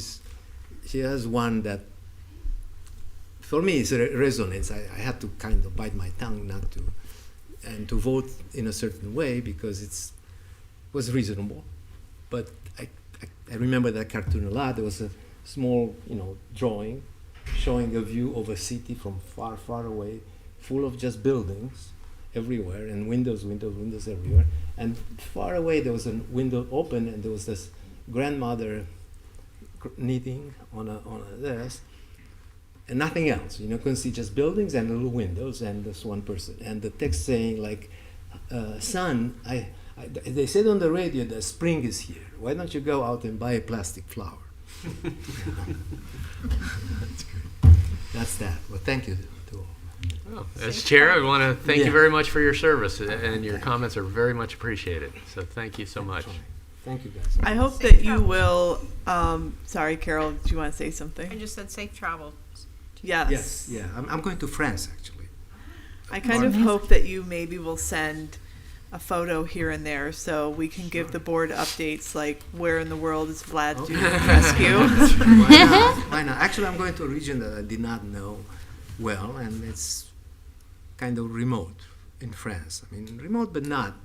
has one that for me it's a resonance. I had to kind of bite my tongue not to, and to vote in a certain way because it was reasonable. But I remember that cartoon a lot. There was a small, drawing showing a view of a city from far, far away, full of just buildings everywhere and windows everywhere. And far away there was a window open, and there was this grandmother knitting on a desk, and nothing else. You couldn't see, just buildings and little windows and this one person. And the text saying like, son, they said on the radio that spring is here. Why don't you go out and buy a plastic flower? That's great. That's that. Well, thank you to all. Well, as chair, I want to thank you very much for your service, and your comments are very much appreciated. So thank you so much. Thank you, guys. I hope that you will. Sorry, Carol, do you want to say something? I just said safe travel. Yes. Yes. Yeah. I'm going to France actually. I kind of hope that you maybe will send a photo here and there so we can give the board updates, like where in the world is Vlad doing rescue. Why not? Actually, I'm going to a region that I did not know well, and it's kind of remote in France. I mean, remote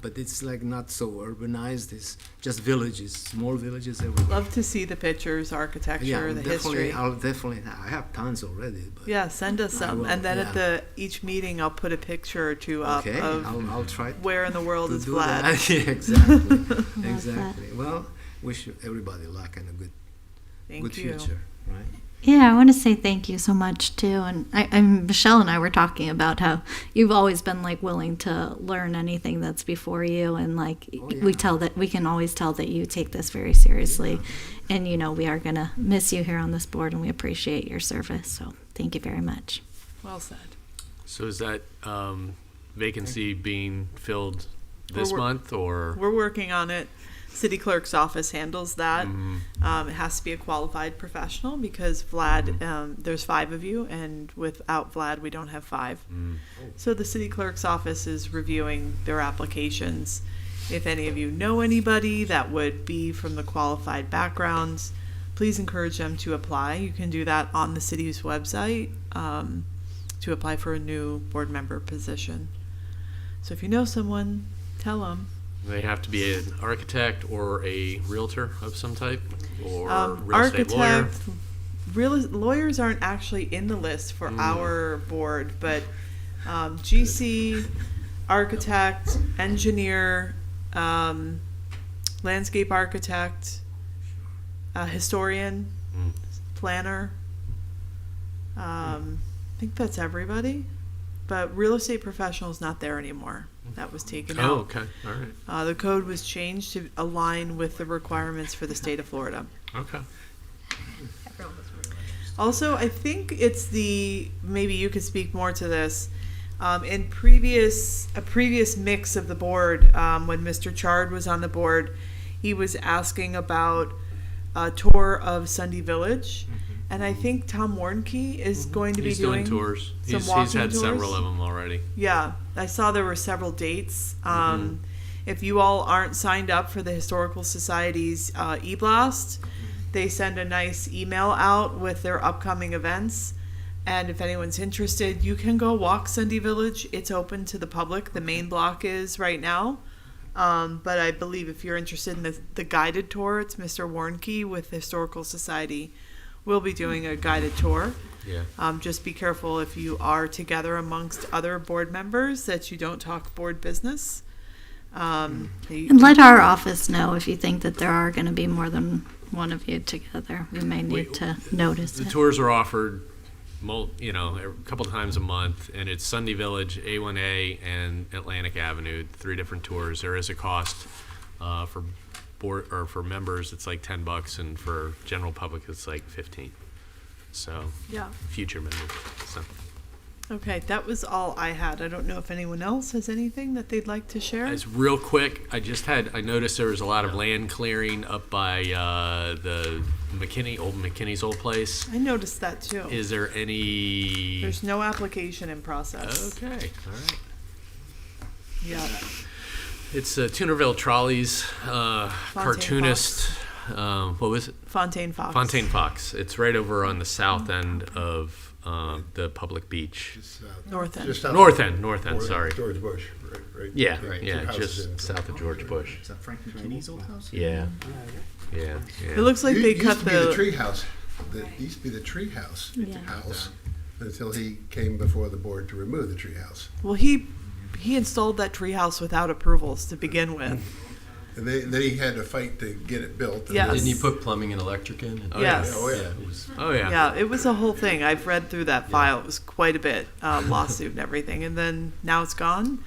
but it's like not so urbanized. It's just villages, small villages everywhere. Love to see the pictures, architecture, the history. I have tons already. But yeah, send us some, and then at each meeting I'll put a picture or two up of I'll try where in the world is Vlad. Yeah, exactly. Exactly. Well, wish everybody luck and a good future, right? Yeah, I want to say thank you so much too. And Michelle and I were talking about how you've always been like willing to learn anything that's before you, and like we can always tell that you take this very seriously. And we are gonna miss you here on this board, and we appreciate your service. So thank you very much. Well said. So is that vacancy being filled this month, or we're working on it? City clerk's office handles that. It has to be a qualified professional because Vlad, there's 5 of you, and without Vlad, we don't have 5. So the city clerk's office is reviewing their applications. If any of you know anybody that would be from the qualified backgrounds, please encourage them to apply. You can do that on the city's website to apply for a new board member position. So if you know someone, tell them. They have to be an architect or a realtor of some type, or real estate lawyer. Lawyers aren't actually in the list for our board, but GC, architect, engineer, landscape architect, historian, planner. I think that's everybody. But real estate professional is not there anymore. That was taken out. Oh, okay, all right. The code was changed to align with the requirements for the state of Florida. Okay. Also, I think it's maybe you could speak more to this. In a previous mix of the board, when Mr. Chard was on the board, he was asking about a tour of Sunday Village. And I think Tom Warnke is going to be doing tours. Some He's walking had tours. several of them already. Yeah, I saw there were several dates. If you all aren't signed up for the Historical Society's e-blast, they send a nice email out with their upcoming events. And if anyone's interested, you can go walk Sunday Village. It's open to the public. The main block is right now. But I believe if you're interested in the guided tour, it's Mr. Warnke with the Historical Society. We'll be doing a guided tour. Yeah. Just be careful if you are together amongst other board members that you don't talk board business. And let our office know if you think that there are going to be more than one of you together. We may need to notice The it. tours are offered, a couple times a month, and it's Sunday Village, A1A, and Atlantic Avenue. 3 different tours. There is a cost for board or for members. It's like $10, and for general public, it's like $15. So Yeah. future members. So. Okay, that was all I had. I don't know if anyone else has anything that they'd like to share. As real quick, I noticed there was a lot of land clearing up by the McKinney's old place. I noticed that too. Is there any? There's no application in process. Okay, all right. Yeah. It's Tunerville Trolley's cartoonist. What was it? Fontaine Fox. Fontaine Fox. It's right over on the south end of the public beach. North end. Just south North of- end. Sorry. George Bush, right? Yeah, Right. yeah, Two houses just in. south of George Bush. Is that Frank McKinney's old house? Yeah. Yeah. It looks like they Used cut to be the the. tree house. It used to be the tree house until he came before the board to remove the tree house. Well, he installed that treehouse without approvals to begin with. And then he had to fight to get it built. And Yes. Didn't you put plumbing and electric in? Yes. Oh, yeah. It was, Oh yeah. Yeah, it was a whole thing. I've read through that file. It was quite a bit, lawsuit and everything. And then now it's gone,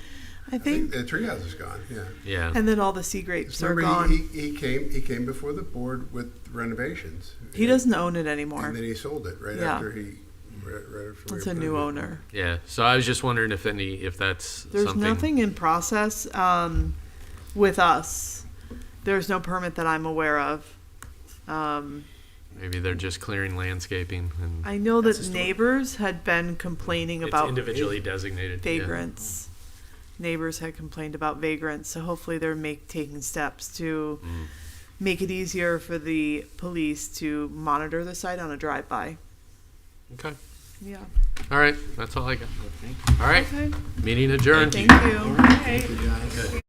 I I think think. the treehouse is gone, yeah. Yeah. And then all the sea grapes are Remember, gone. he came before the board with renovations. He doesn't own it anymore. And then he sold it right Yeah. after he. Right after It's we a new approved it. owner. Yeah. So I was just wondering if that's There's something. nothing in process with us. There's no permit that I'm aware of. Maybe they're just clearing landscaping and I know that neighbors had been complaining it's about individually designated. yeah. vagrants. Neighbors had complained about vagrants, so hopefully they're taking steps to make it easier for the police to monitor the site on a drive-by. Okay. Yeah. All right. That's all I got. All right. Okay. Meeting adjourned. Thank you. Okay. good.